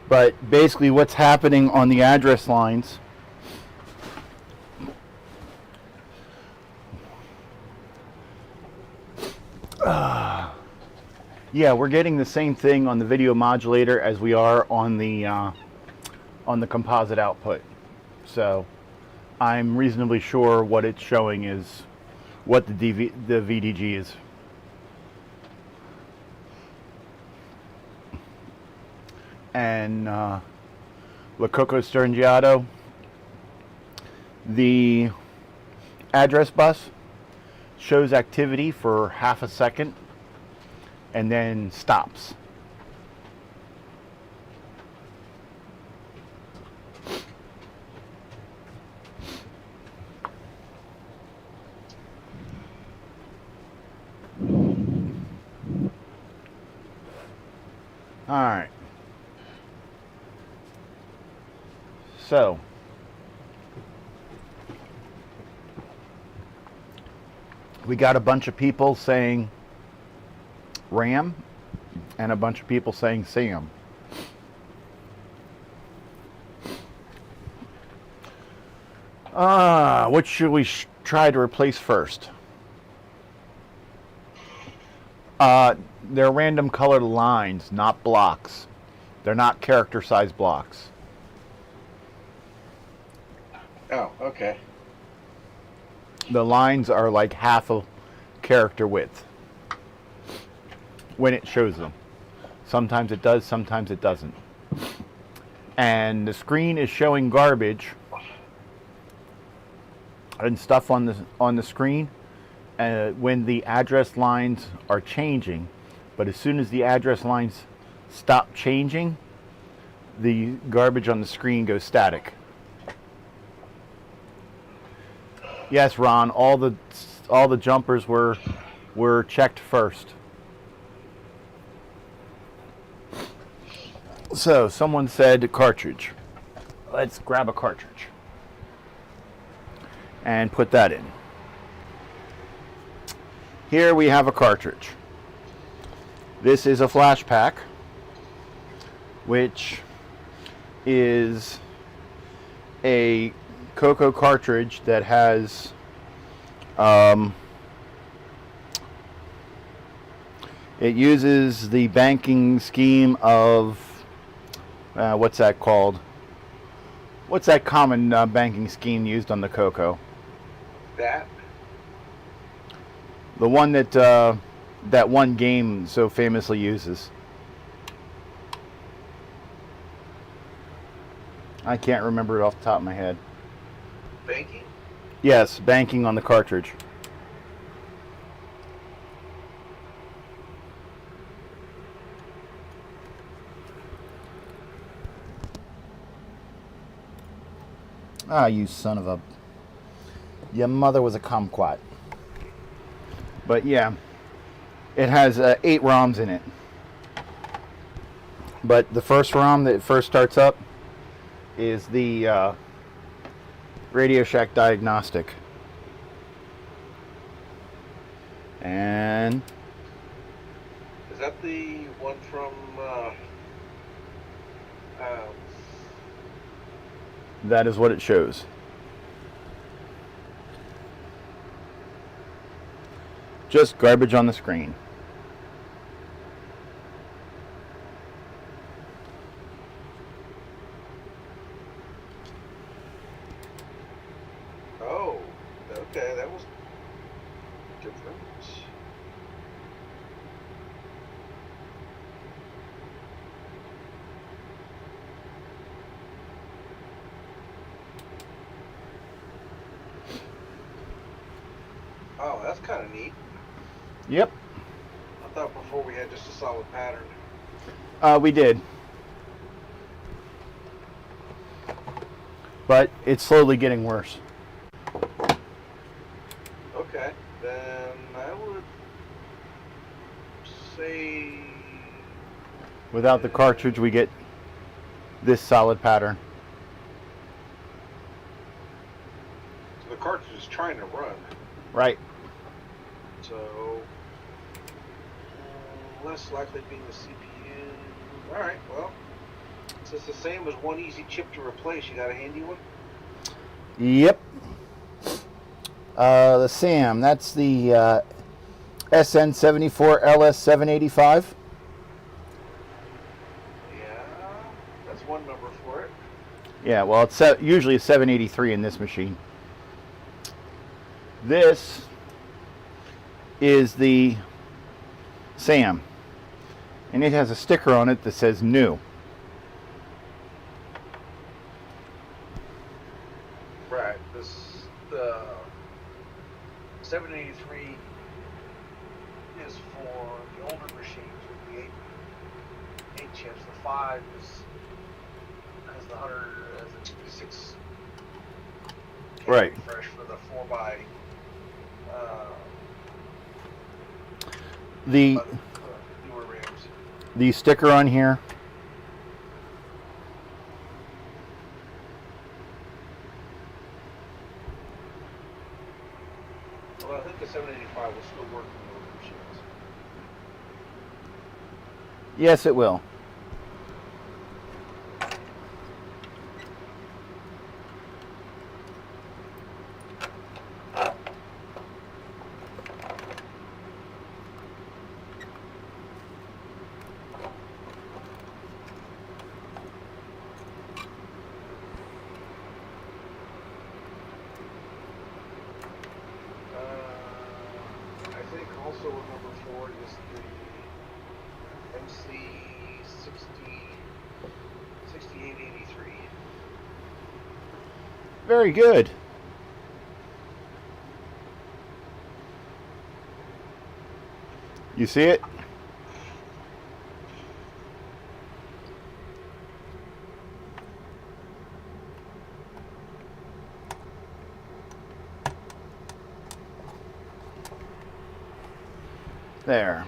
but basically what's happening on the address lines yeah, we're getting the same thing on the video modulator as we are on the composite output. So I'm reasonably sure what it's showing is what the VDG is. And La CoCo Strangiato, the address bus shows activity for half a second and then stops. All right. So, we got a bunch of people saying Ram and a bunch of people saying Sam. What should we try to replace first? They're random colored lines, not blocks. They're not character size blocks. Oh, okay. The lines are like half a character width when it shows them. Sometimes it does, sometimes it doesn't. And the screen is showing garbage and stuff on the screen when the address lines are changing. But as soon as the address lines stop changing, the garbage on the screen goes static. Yes, Ron, all the jumpers were checked first. So someone said cartridge. Let's grab a cartridge and put that in. Here we have a cartridge. This is a flash pack, which is a CoCo cartridge that has it uses the banking scheme of what's that called? What's that common banking scheme used on the CoCo? That? The one that that one game so famously uses. I can't remember it off the top of my head. Banking? Yes, banking on the cartridge. Ah, you son of a... Your mother was a kumquat. But yeah, it has 8 ROMs in it. But the first ROM that first starts up is the Radio Shack Diagnostic. And Is that the one from that is what it shows. Just garbage on the screen. oh, okay, that was different. Oh, that's kind of neat. Yep, I thought before we had just a solid pattern. we did. But it's slowly getting worse. Okay, then I would say Without the cartridge, we get this solid pattern. the cartridge is trying to run, Right. so less likely being the CPU. All right, well, since the same as one easy chip to replace, you got a handy one? Yep. The SAM, that's the SN74LS785. Yeah, that's one number for it. Yeah, well, it's usually a 783 in this machine. This is the SAM, and it has a sticker on it that says new. Right. This 783 is for the older machines with the eight chips. The 5 has the 100 as a 6 Right. refresh for the 4x. The Newer RAMs. the sticker on here, Well, I think the 785 will still work in the older machines. yes, it will. I think also in number 4 is the MC6883. Very good. You see it? There.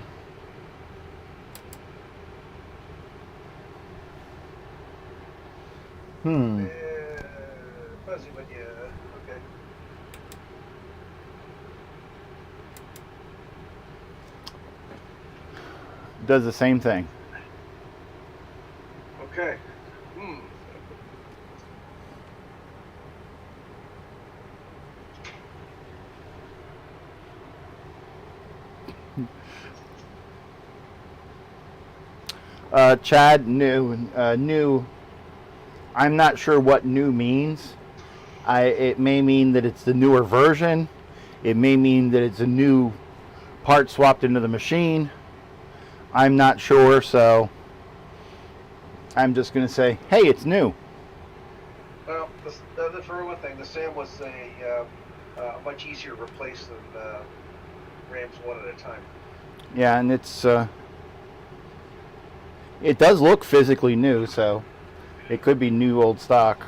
Fuzzy, but yeah, okay. Does the same thing. Okay. Chad, new. I'm not sure what new means. It may mean that it's the newer version. It may mean that it's a new part swapped into the machine. I'm not sure, so I'm just going to say, hey, it's new. Well, for one thing, the SAM was a much easier to replace than RAMs one at a time. Yeah, and it does look physically new, so it could be new old stock.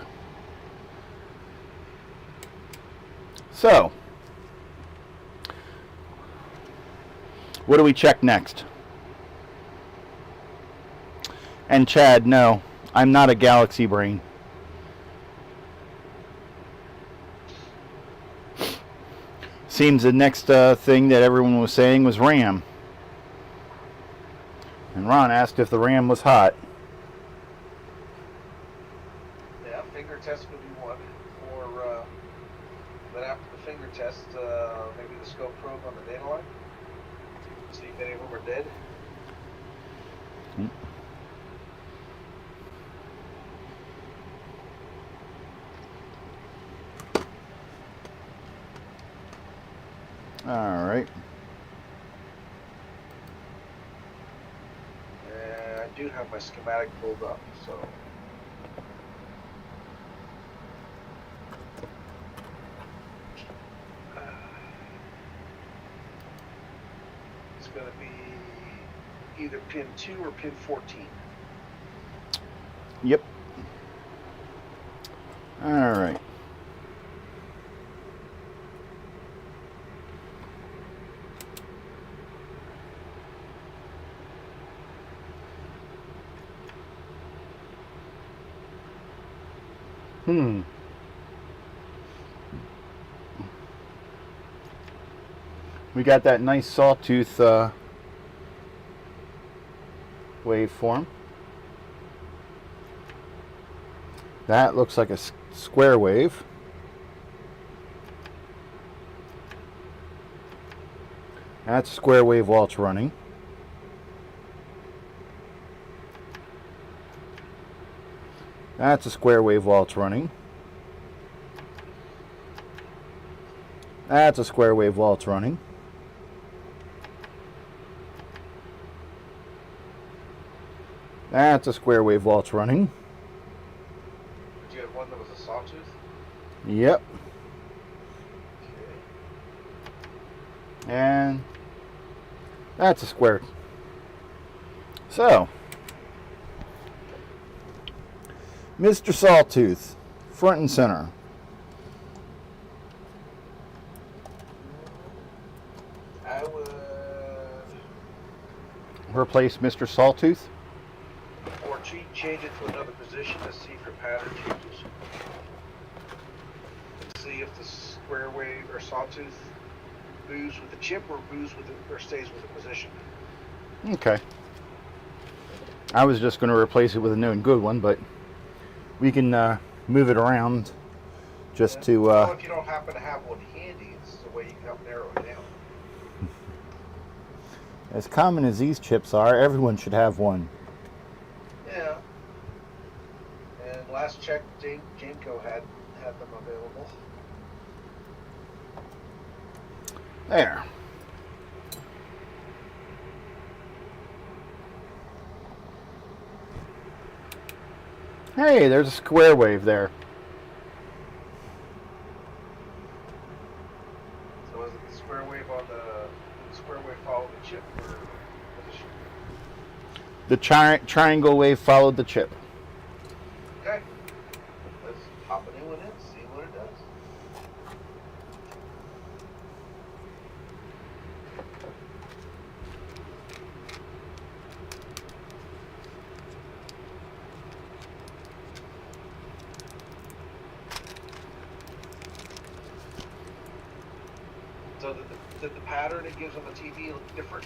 So, what do we check next? And Chad, no, I'm not a galaxy brain. Seems the next thing that everyone was saying was RAM. And Ron asked if the RAM was hot. Yeah, finger test would be one. Or then after the finger test, maybe the scope probe on the data line. See if any of them are dead. All right. And I do have my schematic pulled up, so. It's going to be either pin 2 or pin 14. Yep. All right. We got that nice sawtooth waveform. That looks like a square wave. That's a square wave while it's running. That's a square wave while it's running. That's a square wave while it's running. That's a square wave while it's running. Did you have one that was a sawtooth? Yep. Okay. And that's a square. So, Mr. Sawtooth, front and center. I would, Replace Mr. Sawtooth. or change it to another position to see if your pattern changes. See if the square wave or sawtooth moves with the chip or moves with or stays with the position. Okay. I was just going to replace it with a new and good one, but we can move it around just to... Well, if you don't happen to have one handy, it's the way you can help narrow it down. As common as these chips are, everyone should have one. Yeah. And last check, Jameco had them available. There. Hey, there's a square wave there. So is it the square wave on the square wave follow the chip or position? The triangle wave followed the chip. Okay. Let's pop a new one in, see what it does. So did the pattern it gives on the TV look different?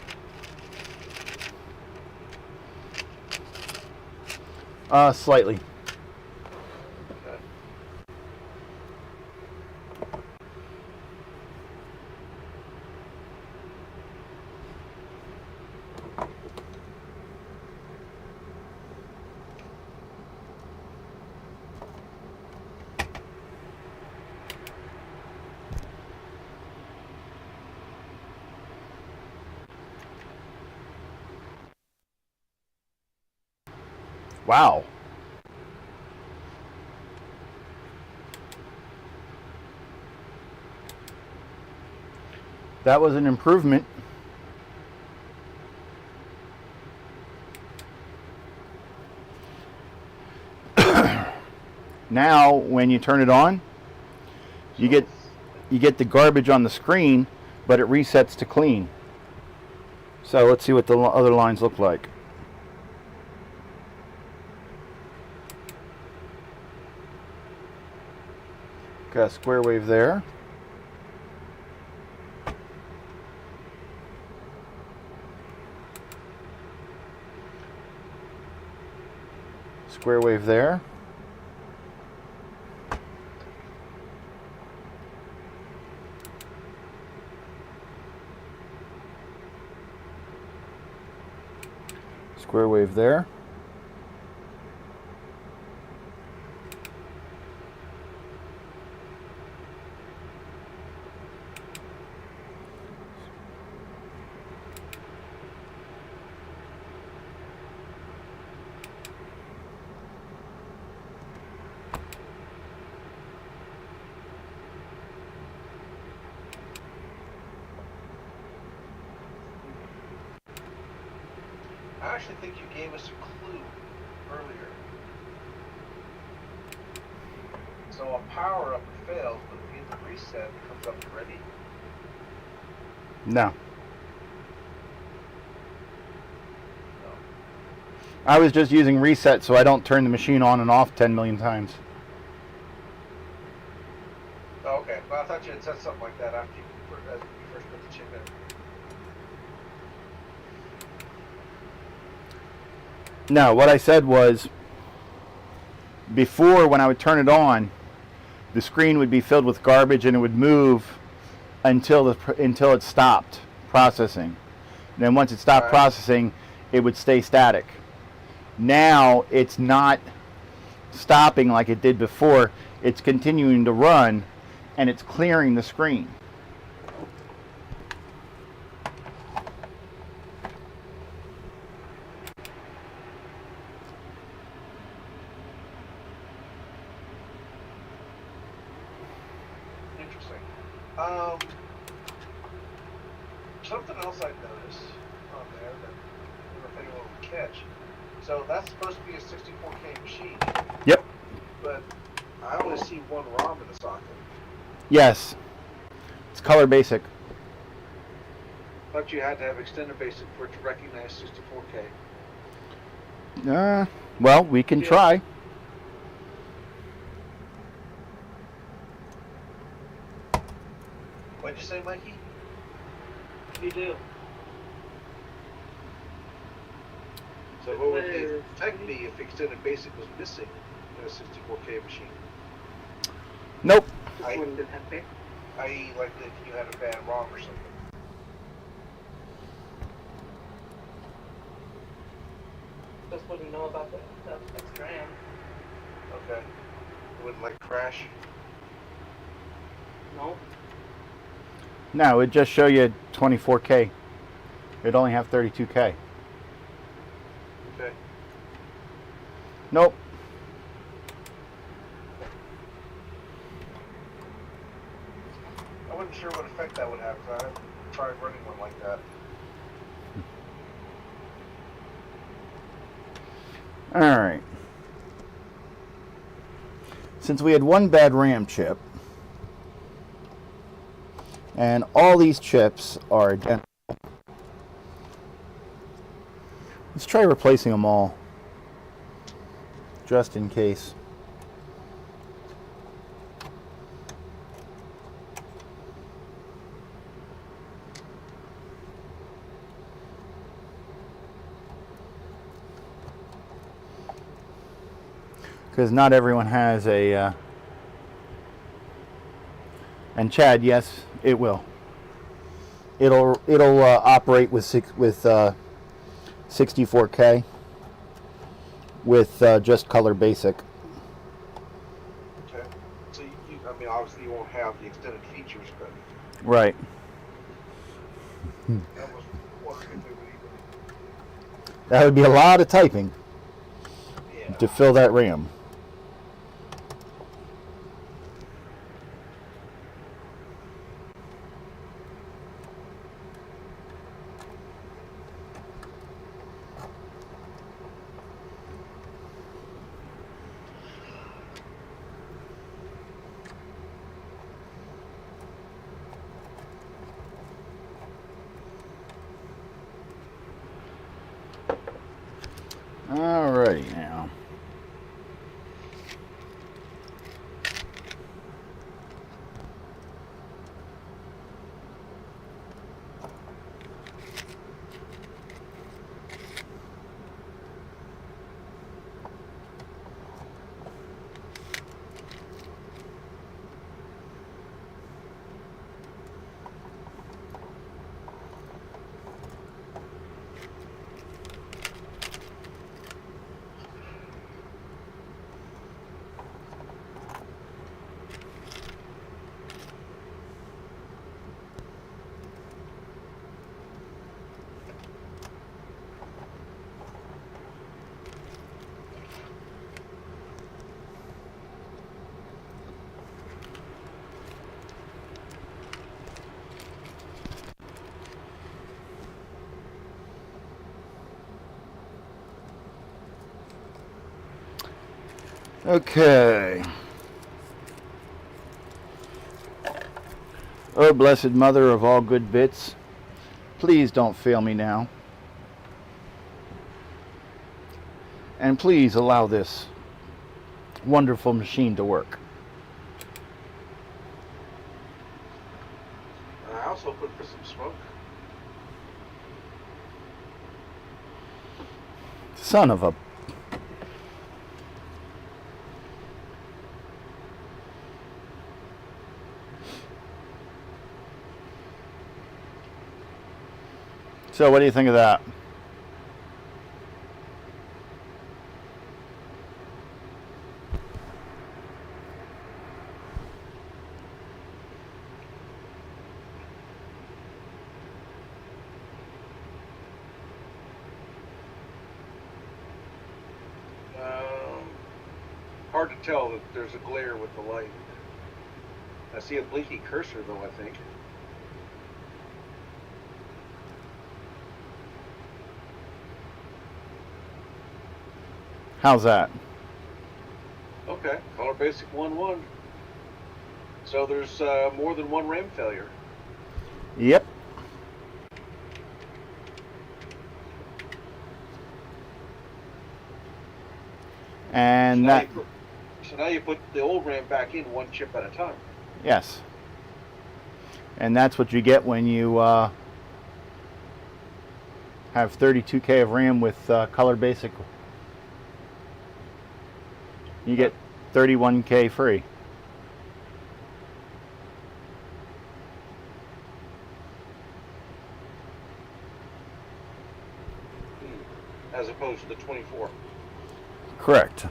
Slightly. Okay. Wow. That was an improvement. Now, when you turn it on, you get the garbage on the screen, but it resets to clean. So let's see what the other lines look like. Got a square wave there. Square wave there. Square wave there. I actually think you gave us a clue earlier. So a power up it fails, but if you hit the reset, it comes up to ready. No. No. I was just using reset so I don't turn the machine on and off 10 million times. Oh, okay. Well, I thought you had said something like that after as you first put the chip in. No, what I said was, before when I would turn it on, the screen would be filled with garbage and it would move until it stopped processing. And then once it stopped processing, it would stay static. Now it's not stopping like it did before. It's continuing to run and it's clearing the screen. Interesting. Something else I noticed on there that I don't know if anyone would catch. So that's supposed to be a 64K machine, Yep. but I only see one ROM in the socket. Yes. It's color basic. Thought you had to have extended basic for it to recognize 64K. Well, we can try. What'd you say, Mikey? You do. So what would the effect be if extended basic was missing in a 64K machine? Nope. I- Wouldn't it have been? I.e., like if you had a bad ROM or something. Just wouldn't know about the extra RAM. Okay. It wouldn't like crash. No. No, it'd just show you 24K. It'd only have 32K. Okay. Nope. I wasn't sure what effect that would have because I haven't tried running one like that. All right. Since we had one bad RAM chip, and all these chips are identical, let's try replacing them all, just in case. Because not everyone has a, and Chad, yes, it will. It'll operate with 64K with just color basic. Okay. So I mean, obviously you won't have the extended features, but Right. I was wondering if it would even. That would be a lot of typing Yeah. to fill that RAM. Alrighty now. Okay. Oh, blessed mother of all good bits, please don't fail me now. And please allow this wonderful machine to work. I also put for some smoke. Son of a... So what do you think of that? Hard to tell that there's a glare with the light. I see a blinking cursor though, I think. How's that? Okay, color basic 1-1. So there's more than one RAM failure. Yep. And that, So now you put the old RAM back in one chip at a time. yes. And that's what you get when you have 32K of RAM with color basic. You get 31K free. As opposed to the 24. Correct.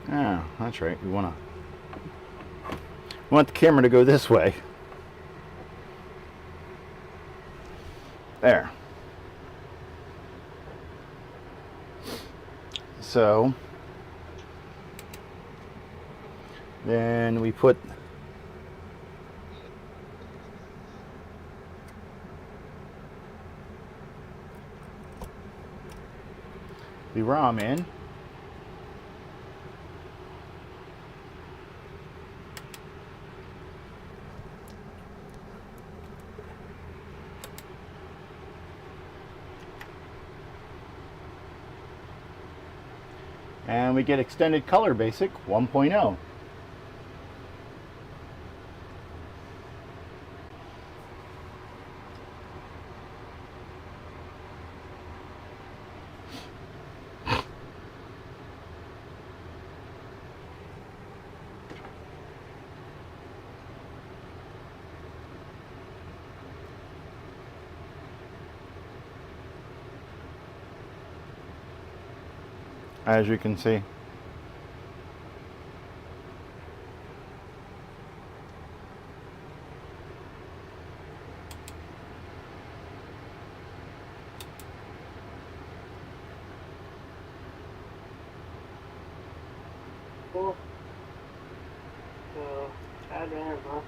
Ah, that's right. We want the camera to go this way. There. So then we put the ROM in. And we get extended color basic 1.0. As you can see. Cool. So, add RAM, huh?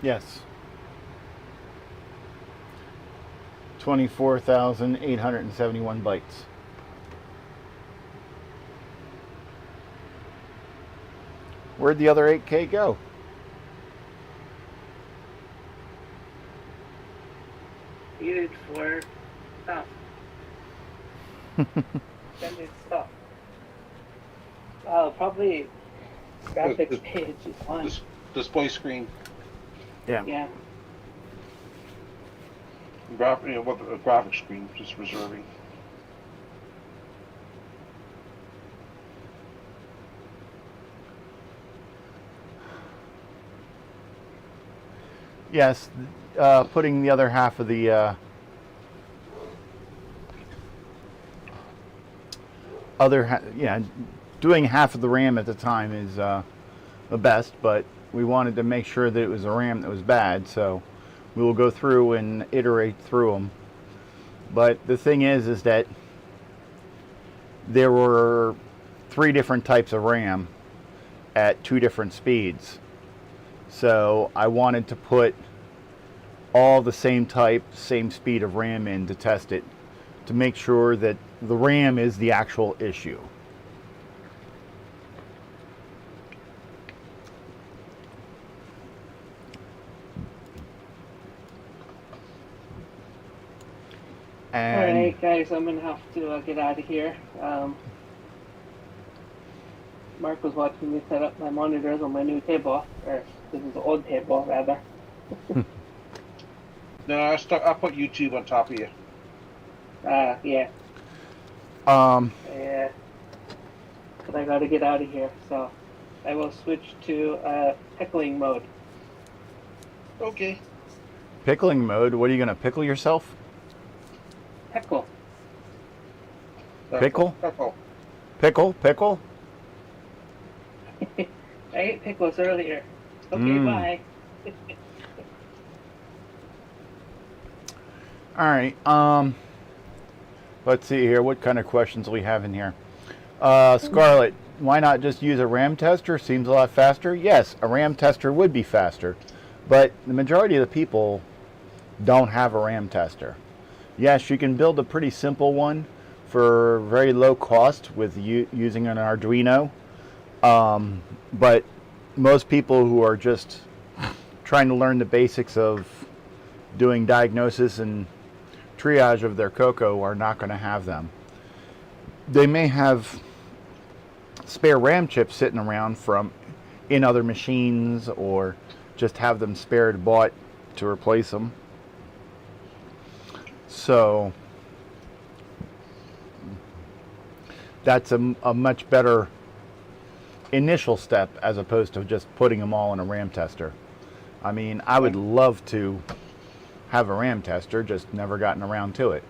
Yes. 24,871 bytes. Where'd the other 8K go? Needed for stuff. Extended stuff. Probably graphics page is fine. Display screen. Yeah. Yeah. What the graphic screen, just reserving. Yes, putting the other half of the doing half of the RAM at the time is the best, but we wanted to make sure that it was a RAM that was bad, so we will go through and iterate through them. But the thing is that there were 3 different types of RAM at 2 different speeds. So I wanted to put all the same type, same speed of RAM in to test it, to make sure that the RAM is the actual issue. And Alright, guys, I'm gonna have to get out of here. Mark was watching me set up my monitors on my new table, or this is the old table, rather. No, I put YouTube on top of you. Yeah. Yeah. But I gotta get out of here, so I will switch to pickling mode. Okay. pickling mode, what are you going to pickle yourself? Pickle. Pickle? Pickle. Pickle? Pickle? I ate pickles earlier. Okay, bye. All right. Let's see here. What kind of questions we have in here? Scarlett, why not just use a RAM tester? Seems a lot faster. Yes, a RAM tester would be faster, but the majority of the people don't have a RAM tester. Yes, you can build a pretty simple one for very low cost with using an Arduino, but most people who are just trying to learn the basics of doing diagnosis and triage of their CoCo are not going to have them. They may have spare RAM chips sitting around from in other machines, or just have them spared bought to replace them. So that's a much better initial step as opposed to just putting them all in a RAM tester. I mean, I would love to have a RAM tester, just never gotten around to it.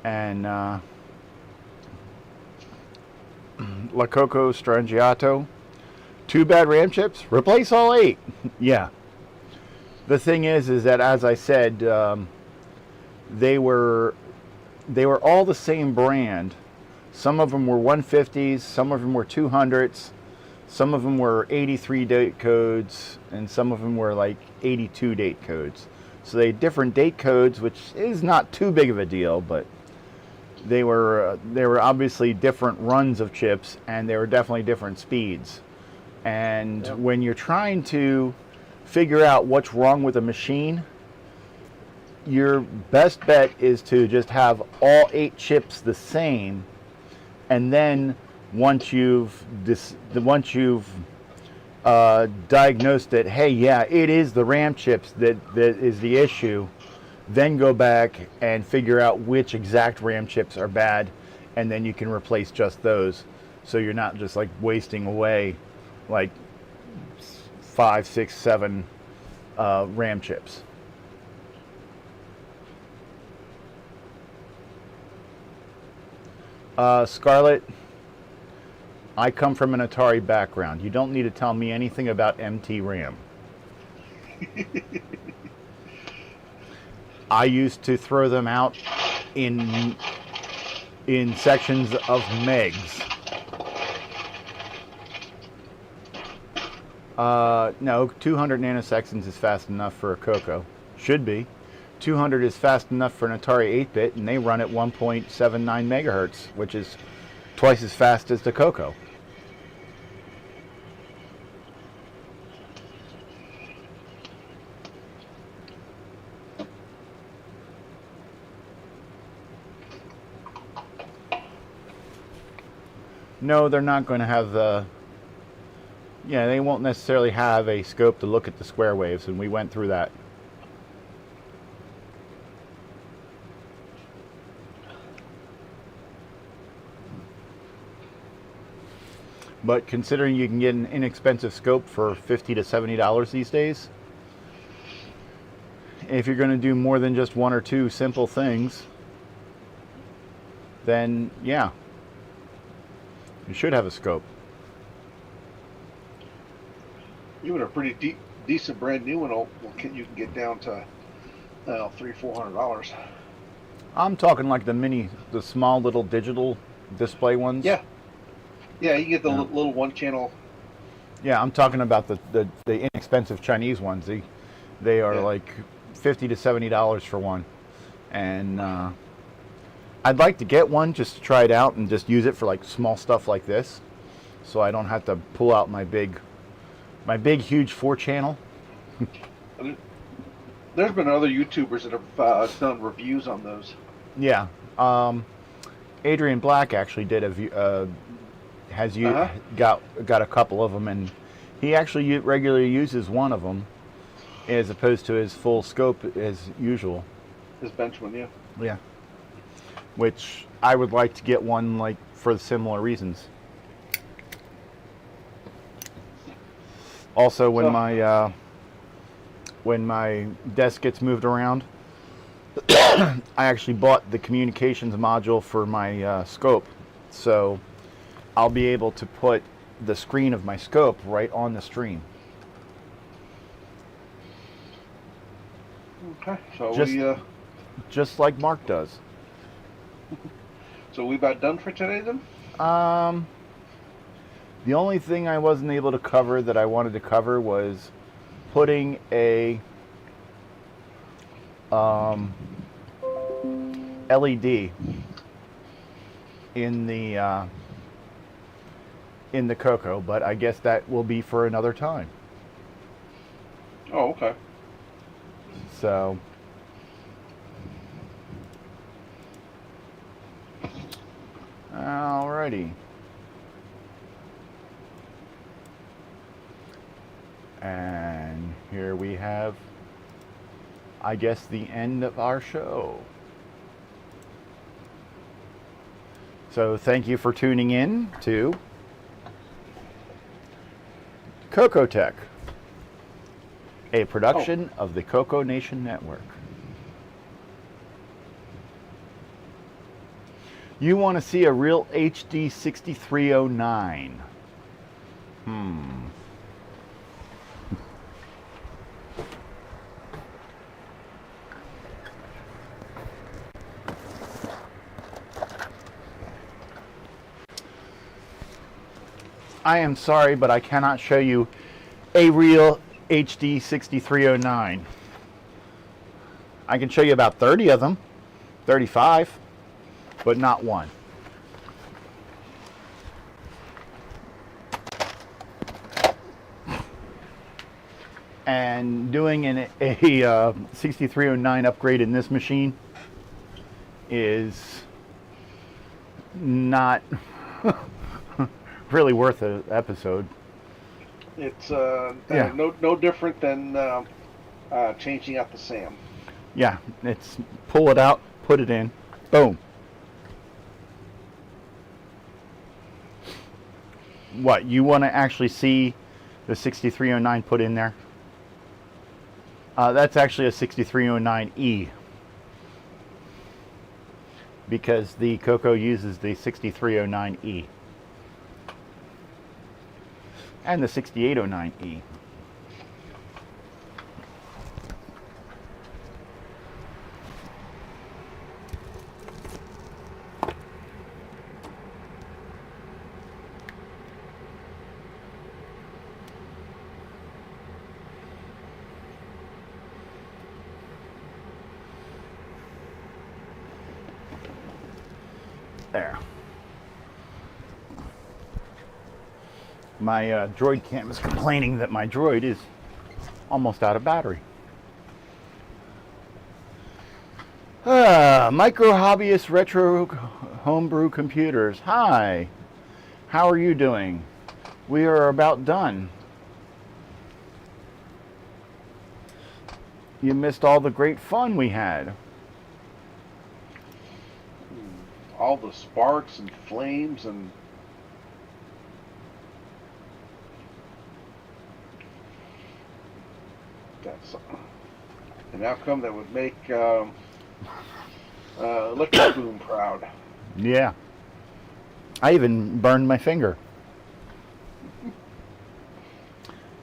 And La CoCo Strangiato, 2 bad RAM chips, replace all 8. Yeah. The thing is that, as I said, they were all the same brand. Some of them were 150s, some of them were 200s, some of them were 83 date codes, and some of them were like 82 date codes. So they had different date codes, which is not too big of a deal, but they were obviously different runs of chips, and they were definitely different speeds. And when you're trying to figure out what's wrong with a machine, your best bet is to just have all 8 chips the same, and then once you've diagnosed that, hey, yeah, it is the RAM chips that is the issue, then go back and figure out which exact RAM chips are bad, and then you can replace just those, so you're not just like wasting away like 5, 6, 7 RAM chips. Scarlett, I come from an Atari background. You don't need to tell me anything about MT RAM. I used to throw them out in sections of megs. No, 200 nanoseconds is fast enough for a CoCo. Should be. 200 is fast enough for an Atari 8-bit, and they run at 1.79 megahertz, which is twice as fast as the CoCo. No, they're not going to have the... Yeah, they won't necessarily have a scope to look at the square waves, and we went through that. But considering you can get an inexpensive scope for $50 to $70 these days, if you're going to do more than just 1 or 2 simple things, then yeah, you should have a scope. Even a pretty decent brand new one, you can get down to $300-400. I'm talking like the small little digital display ones. Yeah, you can get the little 1-channel. Yeah, I'm talking about the inexpensive Chinese ones. They are like $50 to $70 for one, and I'd like to get one just to try it out and just use it for like small stuff like this, so I don't have to pull out my big huge 4-channel. There's been other YouTubers that have done reviews on those. Yeah, Adrian Black actually did got a couple of them, and he actually regularly uses one of them as opposed to his full scope as usual. His bench one, yeah. Yeah. Which I would like to get one like for similar reasons. Also, when my desk gets moved around, I actually bought the communications module for my scope, so I'll be able to put the screen of my scope right on the stream. Okay, so Just- just like Mark does. we about done for today then? The only thing I wasn't able to cover that I wanted to cover was putting a LED in the CoCo, but I guess that will be for another time. Oh, okay. So, alrighty. And here we have, I guess, the end of our show. So thank you for tuning in to CoCoTech, a production of the CoCo Nation Network. You want to see a real HD 6309? I am sorry, but I cannot show you a real HD 6309. I can show you about 30 of them, 35, but not one. And doing a 6309 upgrade in this machine is not really worth an episode. It's Yeah. no different than changing out the SAM. Yeah, it's pull it out, put it in, boom. What, you want to actually see the 6309 put in there? That's actually a 6309E, because the CoCo uses the 6309E and the 6809E. There. My droid cam is complaining that my droid is almost out of battery. Micro Hobbyist Retro Homebrew Computers. Hi. How are you doing? We are about done. You missed all the great fun we had. All the sparks and flames and that's an outcome that would make Electric Boom proud. Yeah. I even burned my finger.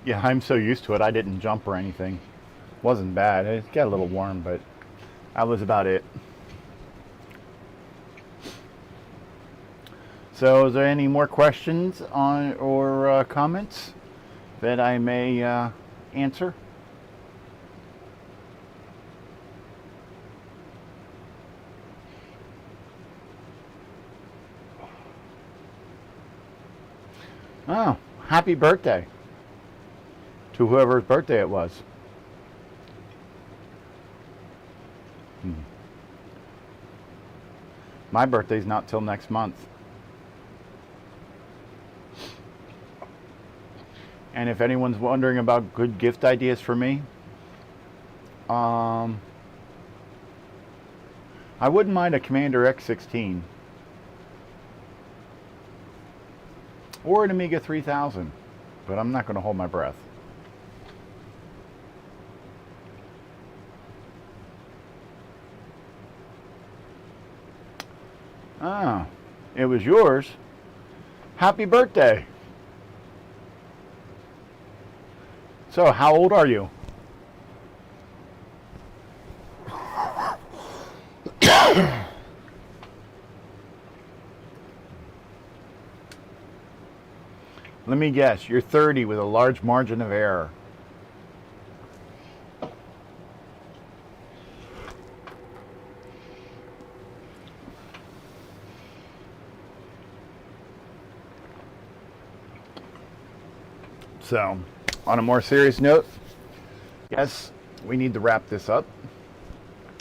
Yeah, I'm so used to it, I didn't jump or anything. Wasn't bad. It got a little warm, but that was about it. So, is there any more questions on or comments that I may answer? Oh, happy birthday to whoever's birthday it was. My birthday's not till next month. And if anyone's wondering about good gift ideas for me, I wouldn't mind a Commander X16 or an Amiga 3000, but I'm not going to hold my breath. Ah, it was yours. Happy birthday. So, how old are you? Let me guess, you're 30 with a large margin of error. So, on a more serious note, yes, we need to wrap this up.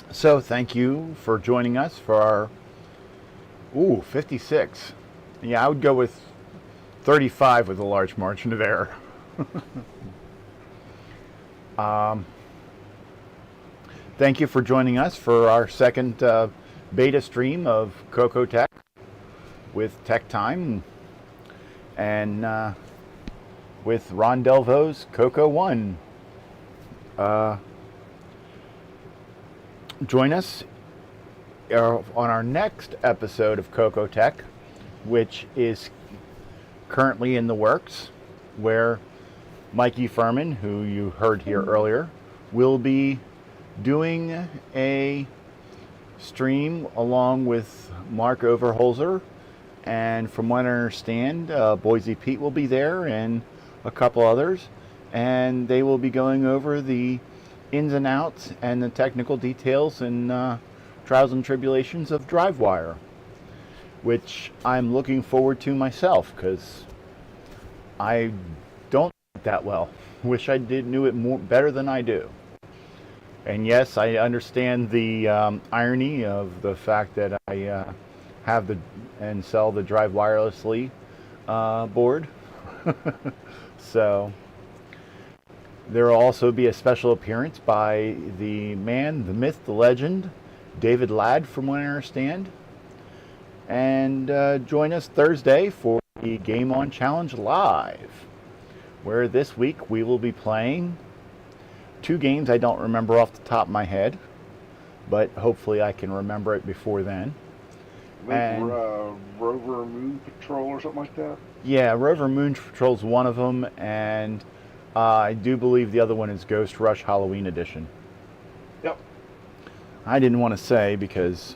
So, thank you for joining us for our 56. Yeah, I would go with 35 with a large margin of error. Thank you for joining us for our second beta stream of CoCoTech with Tech Time and with Ron Delvaux's CoCo 1. Join us on our next episode of CoCoTech, which is currently in the works, where Mikey Furman, who you heard here earlier, will be doing a stream along with Mark Overholzer, and from what I understand, Boise Pete will be there and a couple others, and they will be going over the ins and outs and the technical details and trials and tribulations of DriveWire, which I'm looking forward to myself because I don't know it that well. Wish I knew it better than I do. And yes, I understand the irony of the fact that I have and sell the Drive Wirelessly board. So there will also be a special appearance by the man, the myth, the legend, David Ladd, from what I understand. And join us Thursday for the Game On Challenge Live, where this week we will be playing 2 games I don't remember off the top of my head, but hopefully I can remember it before then. Maybe Rover Moon Patrol or something like that? Yeah, Rover Moon Patrol is one of them, and I do believe the other one is Ghost Rush Halloween Edition. Yep. I didn't want to say because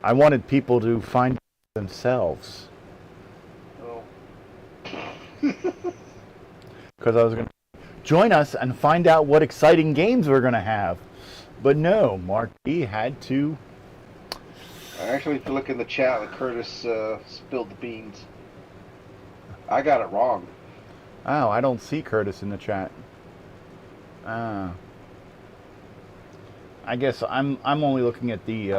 I wanted people to find themselves. Oh. Because I was going to join us and find out what exciting games we're going to have. But no, Mark D had to. I actually, if you look in the chat, Curtis spilled the beans. I got it wrong. Oh, I don't see Curtis in the chat. I guess I'm only looking at the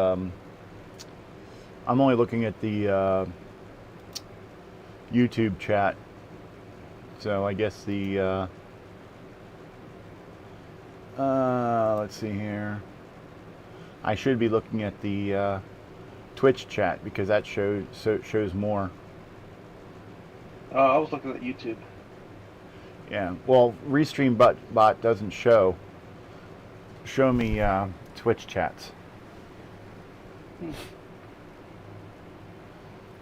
YouTube chat. So I guess the let's see here. I should be looking at the Twitch chat because that shows more. I was looking at YouTube. Yeah. Well, Restream bot doesn't show me Twitch chats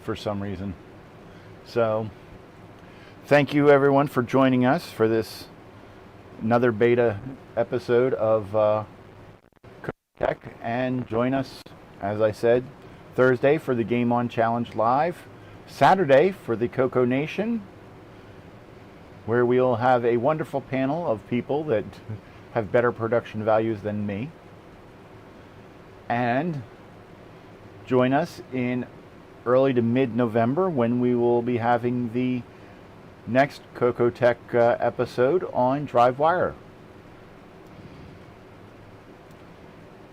for some reason. So, thank you everyone for joining us for this another beta episode of CoCoTech, and join us, as I said, Thursday for the Game On Challenge Live, Saturday for the CoCo Nation, where we'll have a wonderful panel of people that have better production values than me, and join us in early to mid-November when we will be having the next CoCoTech episode on DriveWire.